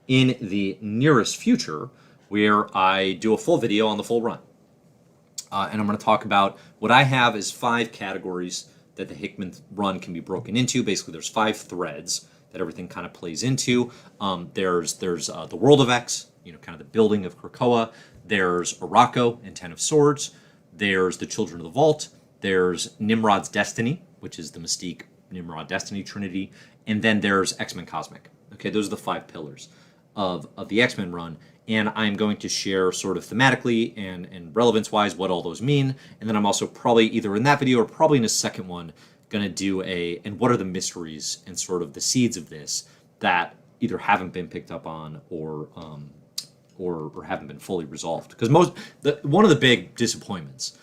in the nearest future where I do a full video on the full run. And I'm going to talk about what I have is 5 categories that the Hickman run can be broken into. Basically, there's 5 threads that everything kind of plays into. There's the World of X, kind of the building of Krakoa. There's Arakko and Ten of Swords. There's the Children of the Vault. There's Nimrod's Destiny, which is the Mystique Nimrod Destiny Trinity. And then there's X-Men Cosmic. Okay, those are the 5 pillars of the X-Men run. And I'm going to share sort of thematically and relevance-wise what all those mean. And then I'm also probably either in that video or probably in a second one going to do and what are the mysteries and sort of the seeds of this that either haven't been picked up on or haven't been fully resolved. Because one of the big disappointments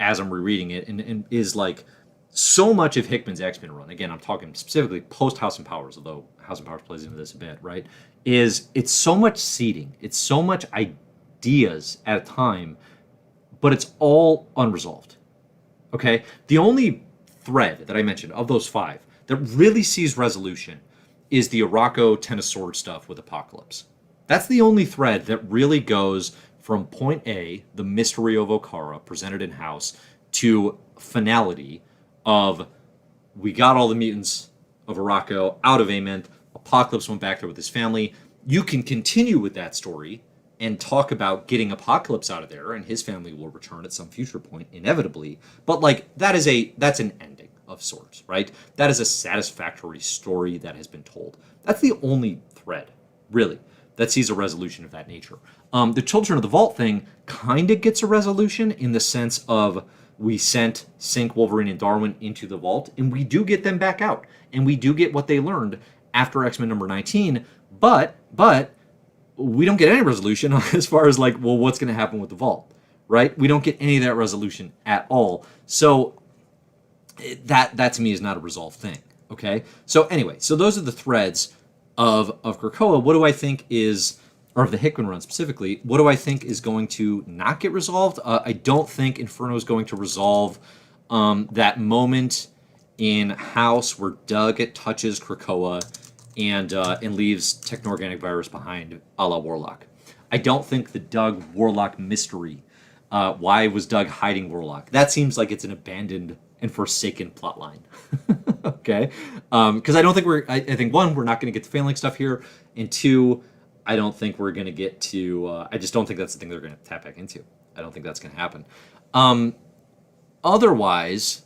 as I'm rereading it and is like so much of Hickman's X-Men run, again, I'm talking specifically post-House and Powers, although House and Powers plays into this a bit, right, is it's so much seeding, it's so much ideas at a time, but it's all unresolved, okay? The only thread that I mentioned of those 5 that really sees resolution is the Arakko Ten of Swords stuff with Apocalypse. That's the only thread that really goes from point A, the mystery of Okara presented in House, to finality of we got all the mutants of Arakko out of Amenth, Apocalypse went back there with his family. You can continue with that story and talk about getting Apocalypse out of there, and his family will return at some future point, inevitably. But that's an ending of sorts, right? That is a satisfactory story that has been told. That's the only thread, really, that sees a resolution of that nature. The Children of the Vault thing kind of gets a resolution in the sense of we sent Synch, Wolverine, and Darwin into the vault, and we do get them back out, and we do get what they learned after X-Men number 19, but we don't get any resolution as far as what's going to happen with the vault, right? We don't get any of that resolution at all. So that to me is not a resolved thing, okay? So anyway, so those are the threads of Krakoa. What do I think is, or of the Hickman run specifically, what do I think is going to not get resolved? I don't think Inferno is going to resolve that moment in House where Doug touches Krakoa and leaves techno-organic virus behind, a la Warlock. I don't think the Doug Warlock mystery, why was Doug hiding Warlock? That seems like it's an abandoned and forsaken plotline. Okay? Because I don't think I think, 1, we're not going to get the Phalanx stuff here, and 2, I don't think we're going to get to, I just don't think that's the thing they're going to tap back into. I don't think that's going to happen. Otherwise,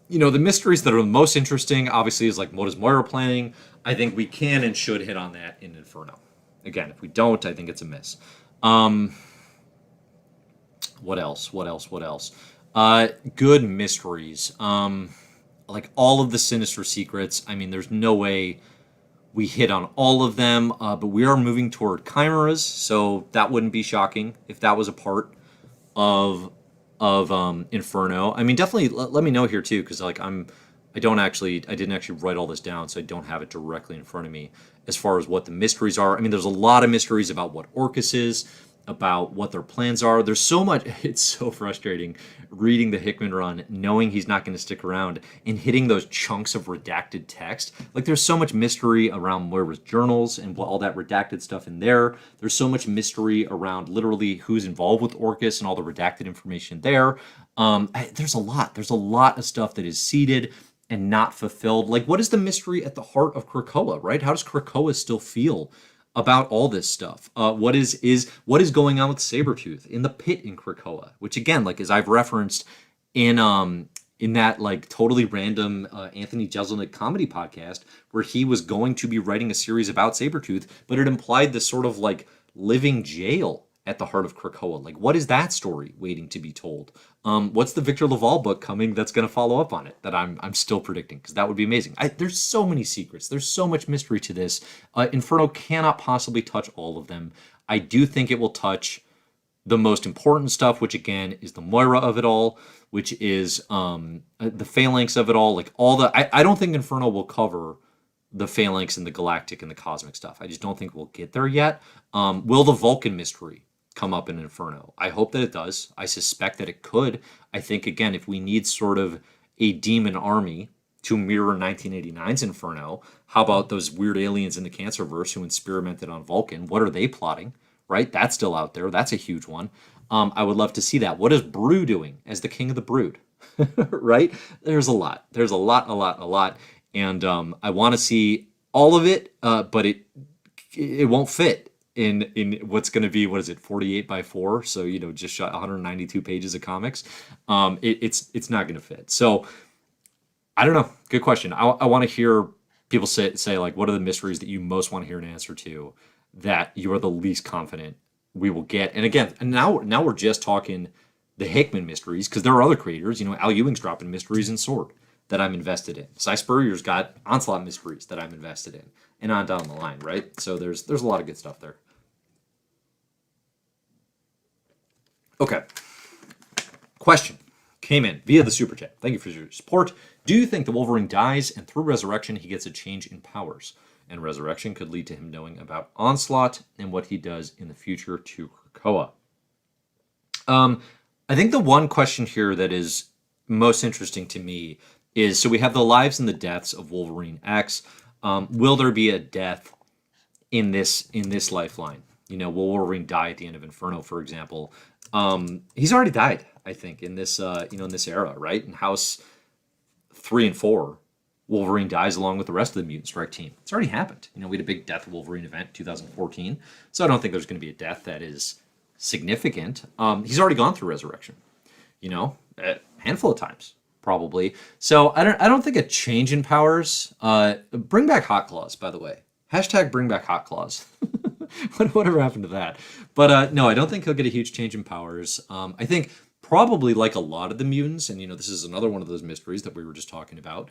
the mysteries that are the most interesting, obviously, is what is Moira planning? I think we can and should hit on that in Inferno. Again, if we don't, I think it's a miss. What else? Good mysteries. All of the Sinister Secrets. I mean, there's no way we hit on all of them, but we are moving toward chimeras, so that wouldn't be shocking if that was a part of Inferno. I mean, definitely let me know here too, because I didn't actually write all this down, so I don't have it directly in front of me as far as what the mysteries are. I mean, there's a lot of mysteries about what Orcus is, about what their plans are. There's so much. It's so frustrating reading the Hickman run, knowing he's not going to stick around and hitting those chunks of redacted text. There's so much mystery around Moira's journals and all that redacted stuff in there. There's so much mystery around literally who's involved with Orcus and all the redacted information there. There's a lot. There's a lot of stuff that is seeded and not fulfilled. What is the mystery at the heart of Krakoa, right? How does Krakoa still feel about all this stuff? What is going on with Sabretooth in the pit in Krakoa? Which again, as I've referenced in that totally random Anthony Jeselnik comedy podcast where he was going to be writing a series about Sabretooth, but it implied this sort of living jail at the heart of Krakoa. What is that story waiting to be told? What's the Victor Laval book coming that's going to follow up on it that I'm still predicting? Because that would be amazing. There's so many secrets. There's so much mystery to this. Inferno cannot possibly touch all of them. I do think it will touch the most important stuff, which again is the Moira of it all, which is the Phalanx of it all. I don't think Inferno will cover the Phalanx and the Galactic and the Cosmic stuff. I just don't think we'll get there yet. Will the Vulcan mystery come up in Inferno? I hope that it does. I suspect that it could. I think, again, if we need sort of a demon army to mirror 1989's Inferno? How about those weird aliens in the Cancerverse who experimented on Vulcan? What are they plotting? Right? That's still out there. That's a huge one. I would love to see that. What is Brew doing as the king of the Brood? Right? There's a lot. There's a lot. And I want to see all of it, but it won't fit in what's going to be, what is it, 48 by 4? So, just shot 192 pages of comics. It's not going to fit. So, I don't know. Good question. I want to hear people say like, what are the mysteries that you most want to hear an answer to that you are the least confident we will get? And again, now we're just talking the Hickman mysteries, because there are other creators. Al Ewing's dropping mysteries in Sword that I'm invested in. Cy Spurrier's got Onslaught mysteries that I'm invested in, and on down the line, right? So there's a lot of good stuff there. Okay. Question came in via the super chat. Thank you for your support. Do you think the Wolverine dies and through resurrection he gets a change in powers? And resurrection could lead to him knowing about Onslaught and what he does in the future to Krakoa. I think the one question here that is most interesting to me is, so we have the lives and the deaths of Wolverine X. Will there be a death in this lifeline? Will Wolverine die at the end of Inferno, for example? He's already died, I think, in this in this era, right? In House 3 and 4, Wolverine dies along with the rest of the Mutant Strike team. It's already happened. We had a big Death of Wolverine event in 2014, so I don't think there's going to be a death that is significant. He's already gone through resurrection, a handful of times probably. So I don't think a change in powers. Bring back Hot Claws, by the way. Hashtag bring back Hot Claws. Whatever happened to that? But no, I don't think he'll get a huge change in powers. I think probably like a lot of the mutants, and this is another one of those mysteries that we were just talking about.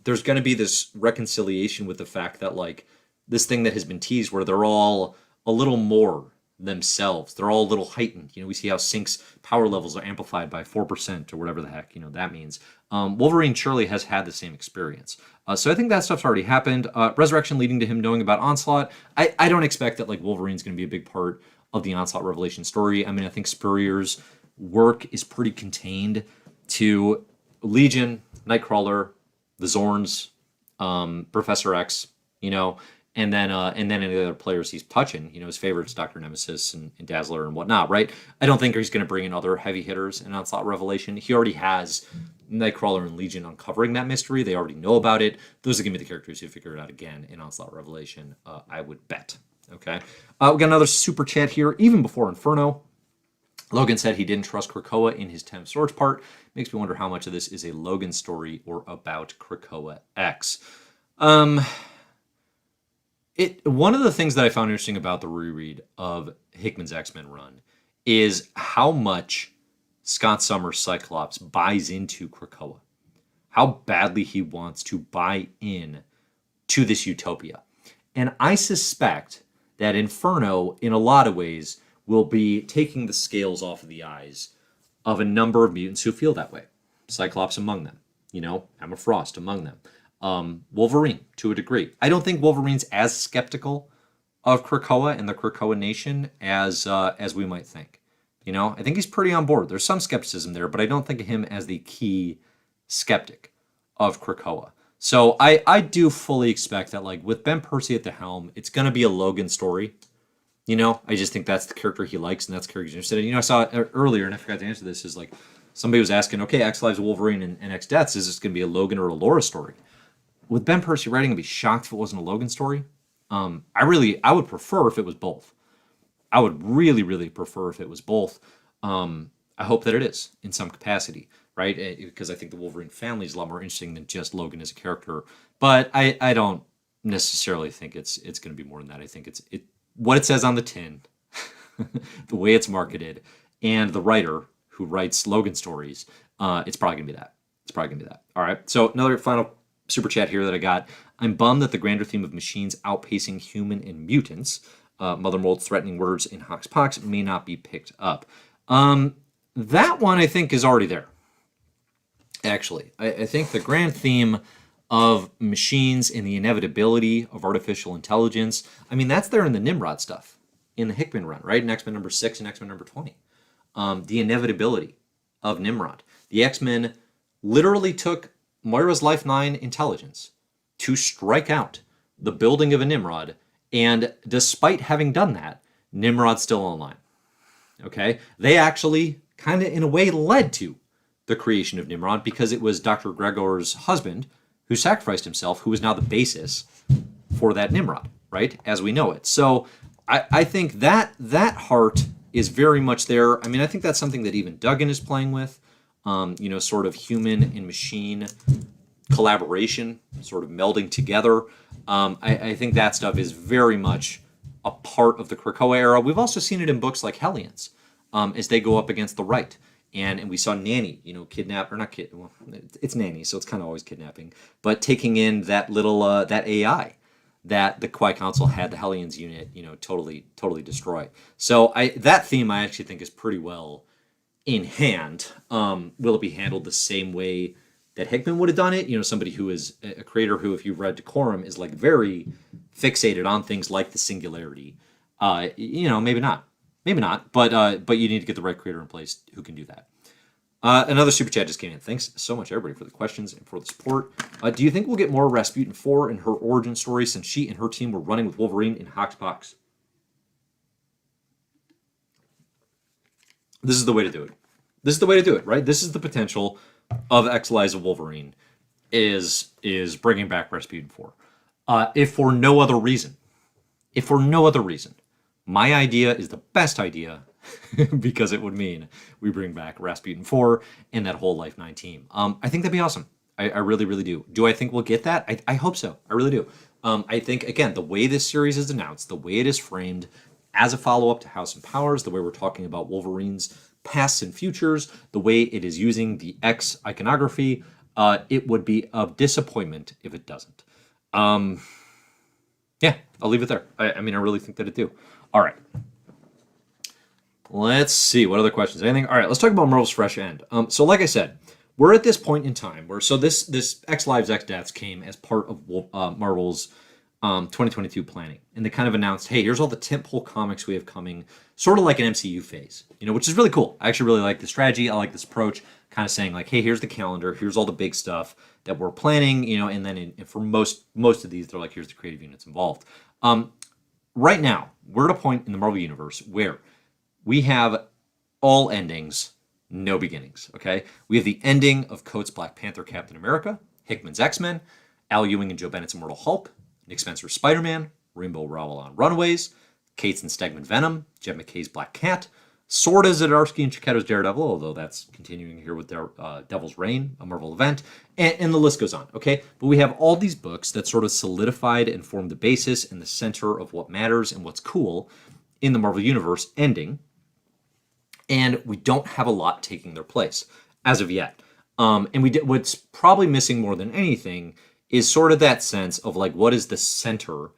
There's going to be this reconciliation with the fact that like this thing that has been teased, where they're all a little more themselves. They're all a little heightened. We see how Sync's power levels are amplified by 4% or whatever the heck that means. Wolverine surely has had the same experience. So I think that stuff's already happened. Resurrection leading to him knowing about Onslaught. I don't expect that like Wolverine's going to be a big part of the Onslaught Revelation story. I mean, I think Spurrier's work is pretty contained to Legion, Nightcrawler, the Zorns, Professor X, and then any other players he's touching. His favorites, Dr. Nemesis and Dazzler and whatnot, right? I don't think he's going to bring in other heavy hitters in Onslaught Revelation. He already has Nightcrawler and Legion uncovering that mystery. They already know about it. Those are going to be the characters who figure it out again in Onslaught Revelation, I would bet. Okay. We got another super chat here, even before Inferno. Logan said he didn't trust Krakoa in his Ten of Swords part. Makes me wonder how much of this is a Logan story or about Krakoa X. One of the things that I found interesting about the reread of Hickman's X-Men run is how much Scott Summers' Cyclops buys into Krakoa. How badly he wants to buy in to this utopia. And I suspect that Inferno, in a lot of ways, will be taking the scales off of the eyes of a number of mutants who feel that way. Cyclops among them. Emma Frost among them. Wolverine, to a degree. I don't think Wolverine's as skeptical of Krakoa and the Krakoa Nation as we might think. I think he's pretty on board. There's some skepticism there, but I don't think of him as the key skeptic of Krakoa. So I do fully expect that, like, with Ben Percy at the helm, it's going to be a Logan story. I just think that's the character he likes, and that's the character he's interested in. I saw it earlier, and I forgot to answer this, is like, somebody was asking, okay, X Lives of Wolverine and X Deaths, is this going to be a Logan or a Laura story? With Ben Percy writing, I'd be shocked if it wasn't a Logan story. I would prefer if it was both. I would really, really prefer if it was both. I hope that it is in some capacity, right? Because I think the Wolverine family is a lot more interesting than just Logan as a character. But I don't necessarily think it's going to be more than that. I think it's what it says on the tin, the way it's marketed, and the writer who writes Logan stories. It's probably going to be that. It's probably going to be that. All right. So another final super chat here that I got. I'm bummed that the grander theme of machines outpacing human and mutants, Mother Mold's threatening words in Hox Pox, may not be picked up. That one I think is already there. Actually, I think the grand theme of machines and the inevitability of artificial intelligence, I mean, that's there in the Nimrod stuff, in the Hickman run, right? In X-Men number 6 and X-Men number 20. The inevitability of Nimrod. The X-Men literally took Moira's Life 9 intelligence to strike out the building of a Nimrod, and despite having done that, Nimrod's still online. Okay? They actually kind of, in a way, led to the creation of Nimrod because it was Dr. Gregor's husband who sacrificed himself, who is now the basis for that Nimrod, right? As we know it. So I think that heart is very much there. I mean, I think that's something that even Duggan is playing with, sort of human and machine collaboration, sort of melding together. I think that stuff is very much a part of the Krakoa era. We've also seen it in books like Hellions, as they go up against the right. And we saw Nanny, kidnap, or not kid, well, it's Nanny, so it's kind of always kidnapping, but taking in that little, that AI that the Qui Council had the Hellions unit, totally destroy. So that theme I actually think is pretty well in hand. Will it be handled the same way that Hickman would have done it? Somebody who is a creator who, if you've read Decorum, is like very fixated on things like the singularity. Maybe not. Maybe not, but you need to get the right creator in place who can do that. Another super chat just came in. Thanks so much, everybody, for the questions and for the support. Do you think we'll get more Rasputin 4 in her origin story since she and her team were running with Wolverine in Hoxpox? This is the way to do it. This is the way to do it, right? This is the potential of X-Lies of Wolverine is bringing back Rasputin 4. If for no other reason, my idea is the best idea because it would mean we bring back Rasputin 4 and that whole Life 9 team. I think that'd be awesome. I really, really do. Do I think we'll get that? I hope so. I really do. I think, again, the way this series is announced, the way it is framed as a follow-up to House and Powers, the way we're talking about Wolverine's pasts and futures, the way it is using the X iconography, it would be a disappointment if it doesn't. Yeah, I'll leave it there. I mean, I really think that it do. All right. Let's see. What other questions? Anything? All right, let's talk about Marvel's Fresh End. So like I said, we're at this point in time where, so this X Lives, X Deaths came as part of Marvel's 2022 planning. And they kind of announced, hey, here's all the tentpole comics we have coming, sort of like an MCU phase, which is really cool. I actually really like the strategy. I like this approach, kind of saying like, hey, here's the calendar. Here's all the big stuff that we're planning, and then for most of these, they're like, here's the creative units involved. Right now, we're at a point in the Marvel Universe where we have all endings, no beginnings, okay? We have the ending of Coates' Black Panther, Captain America, Hickman's X-Men, Al Ewing and Joe Bennett's Immortal Hulk, Nick Spencer's Spider-Man, Rainbow Rowell on Runaways, Cates and Stegman Venom, Jed McKay's Black Cat, Sorta Zdarsky and Chiquetto's Daredevil, although that's continuing here with their Devil's Reign, a Marvel event, and the list goes on, okay? But we have all these books that sort of solidified and formed the basis and the center of what matters and what's cool in the Marvel Universe ending, and we don't have a lot taking their place as of yet. What's probably missing more than anything is sort of that sense of like, what is the center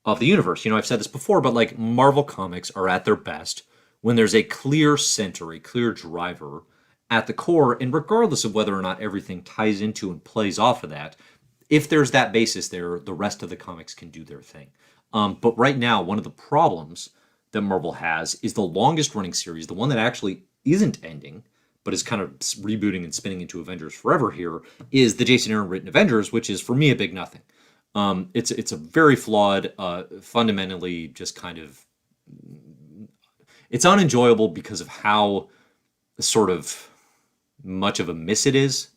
of the universe? I've said this before, but like Marvel Comics are at their best when there's a clear center, a clear driver at the core, and regardless of whether or not everything ties into and plays off of that, if there's that basis there, the rest of the comics can do their thing. But right now, one of the problems that Marvel has is the longest running series, the one that actually isn't ending, but is kind of rebooting and spinning into Avengers Forever here, is the Jason Aaron written Avengers, which is, for me, a big nothing. It's a very flawed, fundamentally just kind of... It's unenjoyable because of how sort of much of a miss it is.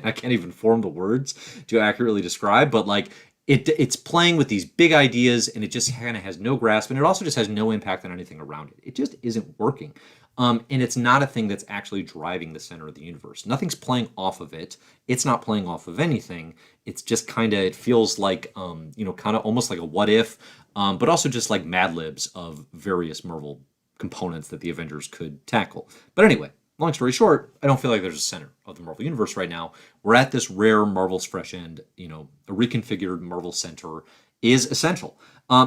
I can't even form the words to accurately describe, but like it's playing with these big ideas and it just kind of has no grasp, and it also just has no impact on anything around it. It just isn't working. And it's not a thing that's actually driving the center of the universe. Nothing's playing off of it. It's not playing off of anything. It's just kind of, it feels like, kind of almost like a what if, but also just like Mad Libs of various Marvel components that the Avengers could tackle. But anyway, long story short, I don't feel like there's a center of the Marvel Universe right now. We're at this rare Marvel's Fresh End, a reconfigured Marvel Center is essential.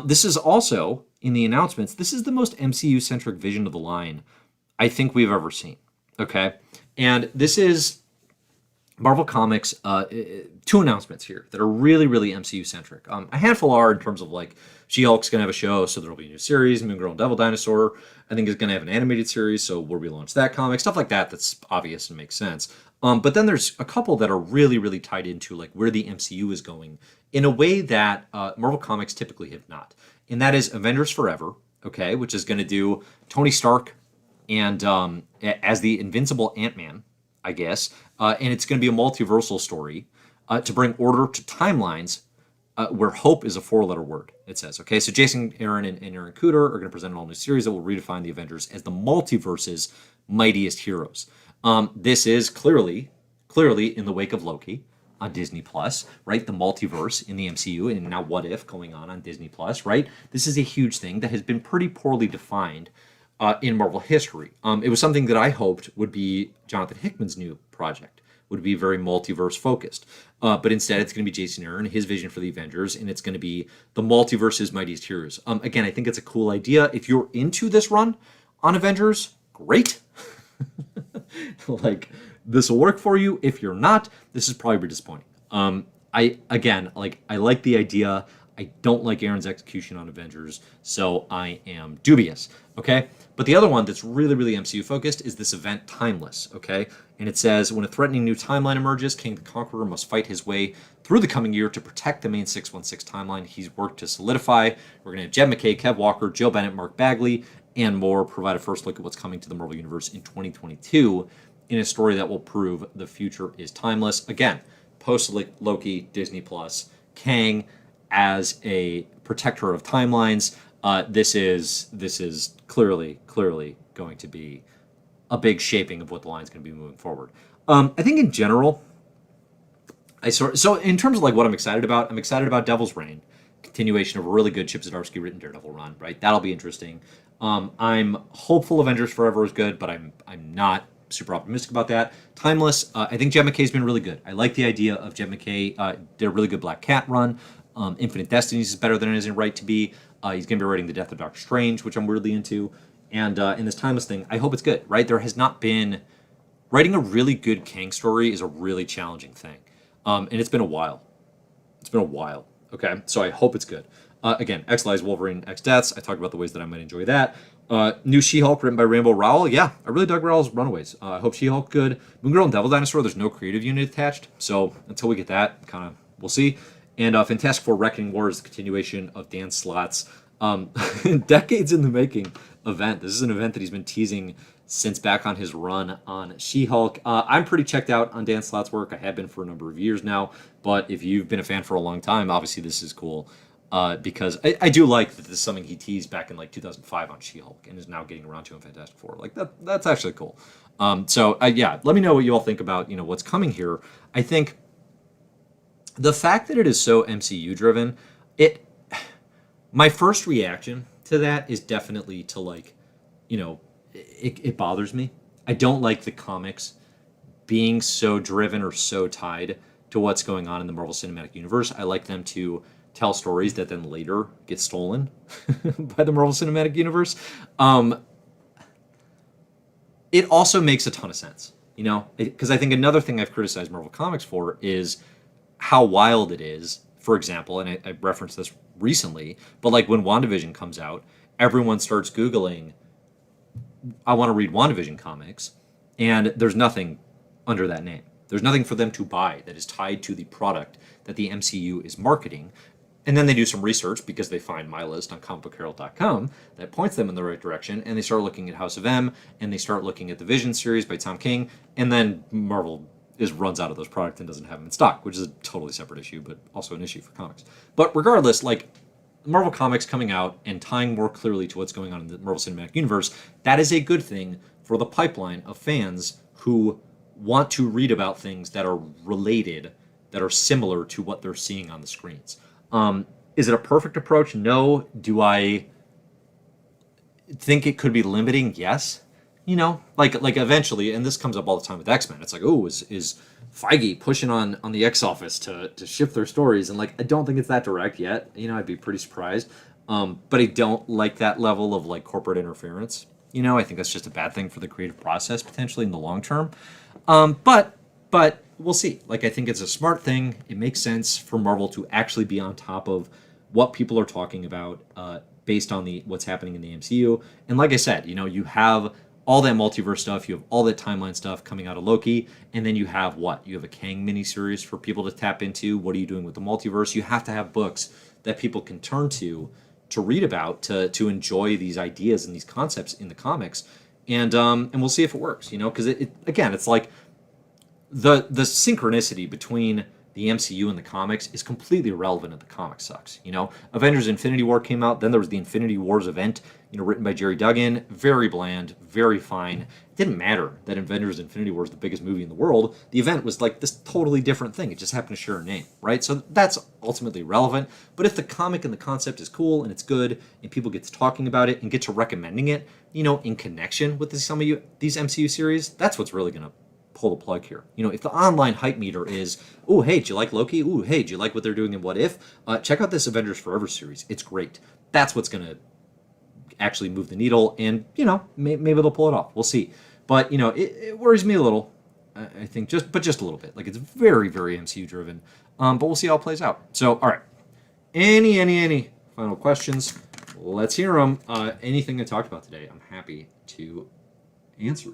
This is also, in the announcements, this is the most MCU-centric vision of the line I think we've ever seen, okay? And this is Marvel Comics, two announcements here that are really, really MCU-centric. A handful are in terms of, like, She-Hulk's going to have a show, so there'll be a new series. Moon Girl and Devil Dinosaur, I think, is going to have an animated series, so where we launch that comic. Stuff like that that's obvious and makes sense. But then there's a couple that are really, really tied into like where the MCU is going in a way that Marvel Comics typically have not. And that is Avengers Forever, okay, which is going to do Tony Stark and as the Invincible Ant-Man, I guess. And it's going to be a multiversal story to bring order to timelines where hope is a four-letter word, it says. Okay, so Jason Aaron and Aaron Kuder are going to present an all-new series that will redefine the Avengers as the multiverse's mightiest heroes. This is clearly in the wake of Loki on Disney Plus, right? The multiverse in the MCU, and now What If going on Disney Plus, right? This is a huge thing that has been pretty poorly defined in Marvel history. It was something that I hoped would be Jonathan Hickman's new project, would be very multiverse focused. But instead, it's going to be Jason Aaron, his vision for the Avengers, and it's going to be the multiverse's mightiest heroes. Again, I think it's a cool idea. If you're into this run on Avengers, great. Like, this will work for you. If you're not, this is probably disappointing. I like the idea. I don't like Aaron's execution on Avengers, so I am dubious. Okay, but the other one that's really, really MCU focused is this event Timeless. Okay, and it says when a threatening new timeline emerges, King the Conqueror must fight his way through the coming year to protect the main 616 timeline he's worked to solidify. We're gonna have Jed McKay, Kev Walker, Joe Bennett, Mark Bagley, and more provide a first look at what's coming to the Marvel Universe in 2022 in a story that will prove the future is timeless. Again, post-Loki, Disney Plus, Kang as a protector of timelines. This is clearly going to be a big shaping of what the line's going to be moving forward. I think in general, so in terms of like what I'm excited about Devil's Reign, continuation of a really good Chip Zdarsky written Daredevil run, right? That'll be interesting. I'm hopeful Avengers Forever is good, but I'm not super optimistic about that. Timeless, I think Jed McKay's been really good. I like the idea of Jed McKay. Did a really good Black Cat run. Infinite Destinies is better than it is in Right to Be. He's going to be writing The Death of Doctor Strange, which I'm weirdly into. And in this Timeless thing, I hope it's good, right? There has not been... Writing a really good Kang story is a really challenging thing. And it's been a while. Okay? So I hope it's good. Again, X Lies, Wolverine, X Deaths. I talked about the ways that I might enjoy that. New She-Hulk written by Rainbow Rowell. Yeah, I really dug Rowell's Runaways. I hope She-Hulk good. Moon Girl and Devil Dinosaur, there's no creative unit attached. So until we get that, kind of, we'll see. And Fantastic Four Reckoning War is the continuation of Dan Slott's decades in the making event. This is an event that he's been teasing since back on his run on She-Hulk. I'm pretty checked out on Dan Slott's work. I have been for a number of years now. But if you've been a fan for a long time, obviously this is cool. Because I do like that this is something he teased back in like 2005 on She-Hulk and is now getting around to in Fantastic Four. Like that's actually cool. Yeah, let me know what you all think about what's coming here. I think the fact that it is so MCU driven, my first reaction to that is definitely to like, it bothers me. I don't like the comics being so driven or so tied to what's going on in the Marvel Cinematic Universe. I like them to tell stories that then later get stolen by the Marvel Cinematic Universe. It also makes a ton of sense, because I think another thing I've criticized Marvel Comics for is how wild it is. For example, and I referenced this recently, but like when WandaVision comes out, everyone starts Googling, I want to read WandaVision comics, and there's nothing under that name. There's nothing for them to buy that is tied to the product that the MCU is marketing. And then they do some research because they find my list on comicbookherald.com that points them in the right direction, and they start looking at House of M, and they start looking at the Vision series by Tom King, and then Marvel runs out of those products and doesn't have them in stock, which is a totally separate issue, but also an issue for comics. But regardless, like Marvel Comics coming out and tying more clearly to what's going on in the Marvel Cinematic Universe, that is a good thing for the pipeline of fans who want to read about things that are related, that are similar to what they're seeing on the screens. Is it a perfect approach? No. Do I think it could be limiting? Yes. Like eventually, and this comes up all the time with X-Men. It's like, oh, is Feige pushing on the X office to shift their stories? And like, I don't think it's that direct yet. I'd be pretty surprised. But I don't like that level of like corporate interference. I think that's just a bad thing for the creative process potentially in the long term. But we'll see. Like, I think it's a smart thing. It makes sense for Marvel to actually be on top of what people are talking about based on what's happening in the MCU. And like I said, you have all that multiverse stuff, you have all that timeline stuff coming out of Loki, and then you have what? You have a Kang miniseries for people to tap into. What are you doing with the multiverse? You have to have books that people can turn to read about, to enjoy these ideas and these concepts in the comics, and we'll see if it works, because again, it's like the synchronicity between the MCU and the comics is completely irrelevant if the comic sucks. Avengers Infinity War came out, then there was the Infinity Wars event, written by Jerry Duggan, very bland, very fine. It didn't matter that Avengers Infinity War is the biggest movie in the world. The event was like this totally different thing. It just happened to share a name, right? So that's ultimately relevant. But if the comic and the concept is cool and it's good and people get to talking about it and get to recommending it, in connection with these MCU series, that's what's really going to pull the plug here. If the online hype meter is, oh, hey, do you like Loki? Oh, hey, do you like what they're doing in What If? Check out this Avengers Forever series. It's great. That's what's going to actually move the needle, and, maybe they'll pull it off. We'll see. But, it worries me a little, I think, just a little bit. Like, it's very, very MCU driven. But we'll see how it plays out. So, all right. Any final questions? Let's hear them. Anything I talked about today, I'm happy to answer.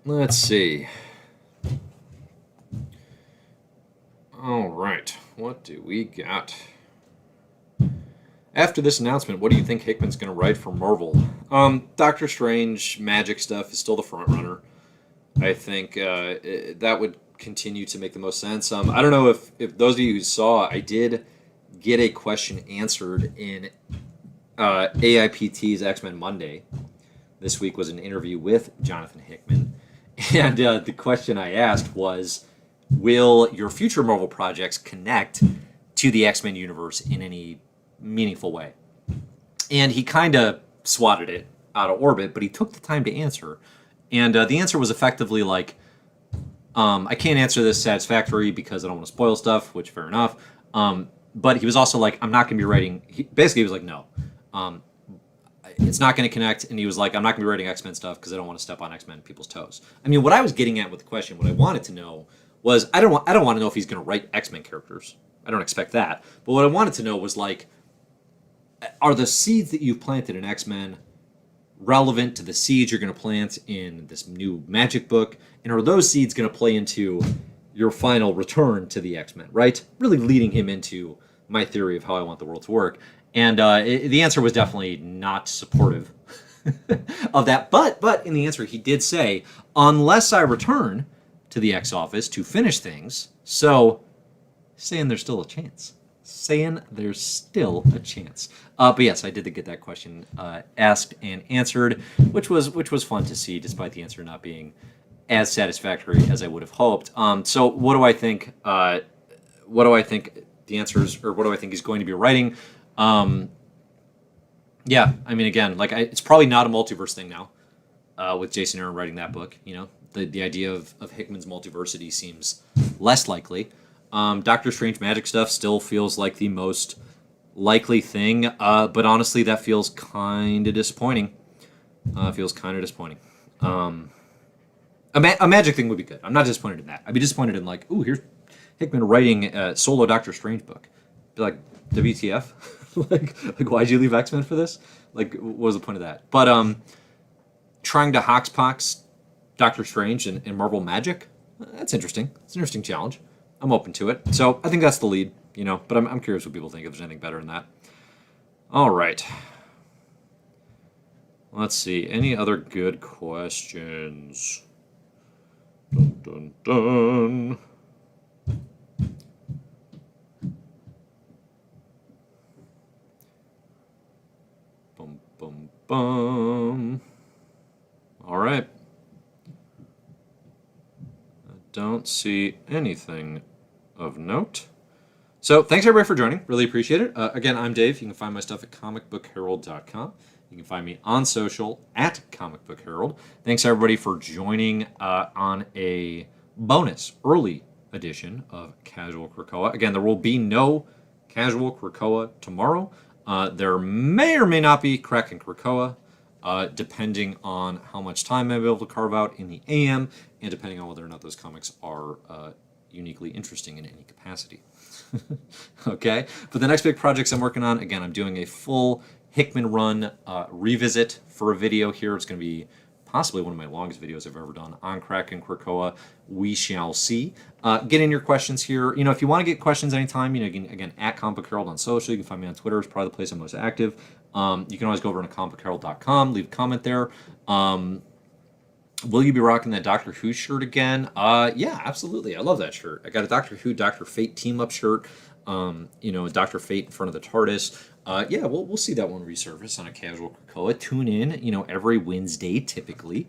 Let's see. All right, what do we got? After this announcement, what do you think Hickman's going to write for Marvel? Doctor Strange magic stuff is still the front runner. I think that would continue to make the most sense. I don't know if those of you who saw, I did get a question answered in AIPT's X-Men Monday. This week was an interview with Jonathan Hickman. And the question I asked was, will your future Marvel projects connect to the X-Men universe in any meaningful way? And he kind of swatted it out of orbit, but he took the time to answer. And the answer was effectively like, I can't answer this satisfactorily because I don't want to spoil stuff, which fair enough. But he was also like, I'm not going to be writing... Basically, he was like, no. It's not going to connect, and he was like, I'm not going to be writing X-Men stuff because I don't want to step on X-Men people's toes. I mean, what I was getting at with the question, what I wanted to know was, I don't want to know if he's going to write X-Men characters. I don't expect that. But what I wanted to know was, like, are the seeds that you've planted in X-Men relevant to the seeds you're going to plant in this new magic book? And are those seeds going to play into your final return to the X-Men, right? Really leading him into my theory of how I want the world to work. And the answer was definitely not supportive of that. But in the answer, he did say, unless I return to the X office to finish things, so saying there's still a chance. But yes, I did get that question asked and answered, which was fun to see, despite the answer not being as satisfactory as I would have hoped. So what do I think? What do I think the answers, or what do I think he's going to be writing? Yeah, I mean, again, like it's probably not a multiverse thing now, with Jason Aaron writing that book. The idea of Hickman's multiversity seems less likely. Doctor Strange magic stuff still feels like the most likely thing, but honestly, that feels kind of disappointing. A magic thing would be good. I'm not disappointed in that. I'd be disappointed in like, ooh, here's Hickman writing a solo Doctor Strange book. Be like, WTF? like why'd you leave X-Men for this? Like, what was the point of that? But trying to hoxpox Doctor Strange and Marvel magic, that's interesting. It's an interesting challenge. I'm open to it. So I think that's the lead, but I'm curious what people think, if there's anything better than that. All right. Let's see. Any other good questions? Dun, dun, dun. Bum, bum, bum. All right. I don't see anything of note. So thanks everybody for joining. Really appreciate it. Again, I'm Dave. You can find my stuff at comicbookherald.com. You can find me on social at Comic Book Herald. Thanks everybody for joining on a bonus early edition of Casual Krakoa. Again, there will be no Casual Krakoa tomorrow. There may or may not be Crack and Krakoa, depending on how much time I'll be able to carve out in the AM, and depending on whether or not those comics are uniquely interesting in any capacity. Okay? But the next big projects I'm working on, again, I'm doing a full Hickman run revisit for a video here. It's going to be possibly one of my longest videos I've ever done on Crack and Krakoa. We shall see. Get in your questions here. You know, if you want to get questions anytime, you know, you can, again, at Comic Book Herald on social. You can find me on Twitter. It's probably the place I'm most active. You can always go over to comicbookherald.com, leave a comment there. Will you be rocking that Doctor Who shirt again? Yeah, absolutely. I love that shirt. I got a Doctor Who, Doctor Fate team-up shirt. You know, Doctor Fate in front of the TARDIS. Yeah, we'll see that one resurface on a Casual Krakoa. Tune in, you know, every Wednesday, typically,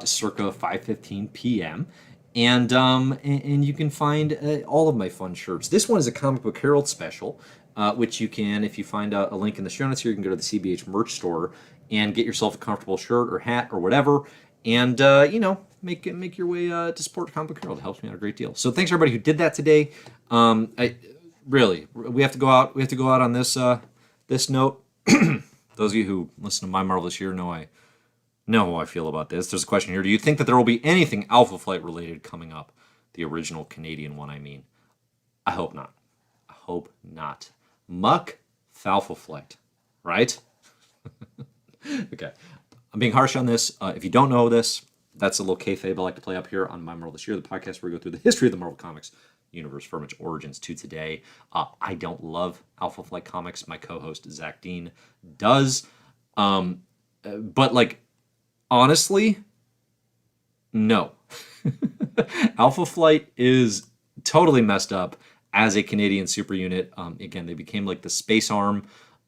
circa 5:15 p.m. And you can find all of my fun shirts. This one is a Comic Book Herald special, which you can, if you find a link in the show notes here, you can go to the CBH merch store and get yourself a comfortable shirt or hat or whatever. And, you know, make your way to support Comic Book Herald. It helps me out a great deal. So thanks everybody who did that today. We have to go out. We have to go out on this this note. Those of you who listen to My Marvelous Year know how I feel about this. There's a question here. Do you think that there will be anything Alpha Flight related coming up? The original Canadian one, I mean. I hope not. I hope not. Muck Alpha Flight, right? Okay. I'm being harsh on this. If you don't know this, that's a little kayfabe I like to play up here on My Marvelous Year, the podcast where we go through the history of the Marvel Comics universe from its origins to today. I don't love Alpha Flight comics. My co-host Zach Dean does. But like, honestly, no. Alpha Flight is totally messed up as a Canadian super unit. Again, they became like the space arm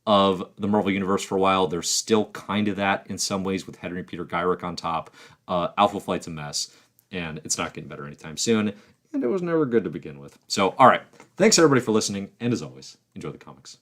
of the Marvel Universe for a while. They're still kind of that in some ways with Henry Peter Gyrick on top. Alpha Flight's a mess, and it's not getting better anytime soon. And it was never good to begin with. So, all right. Thanks, everybody, for listening. And as always, enjoy the comics.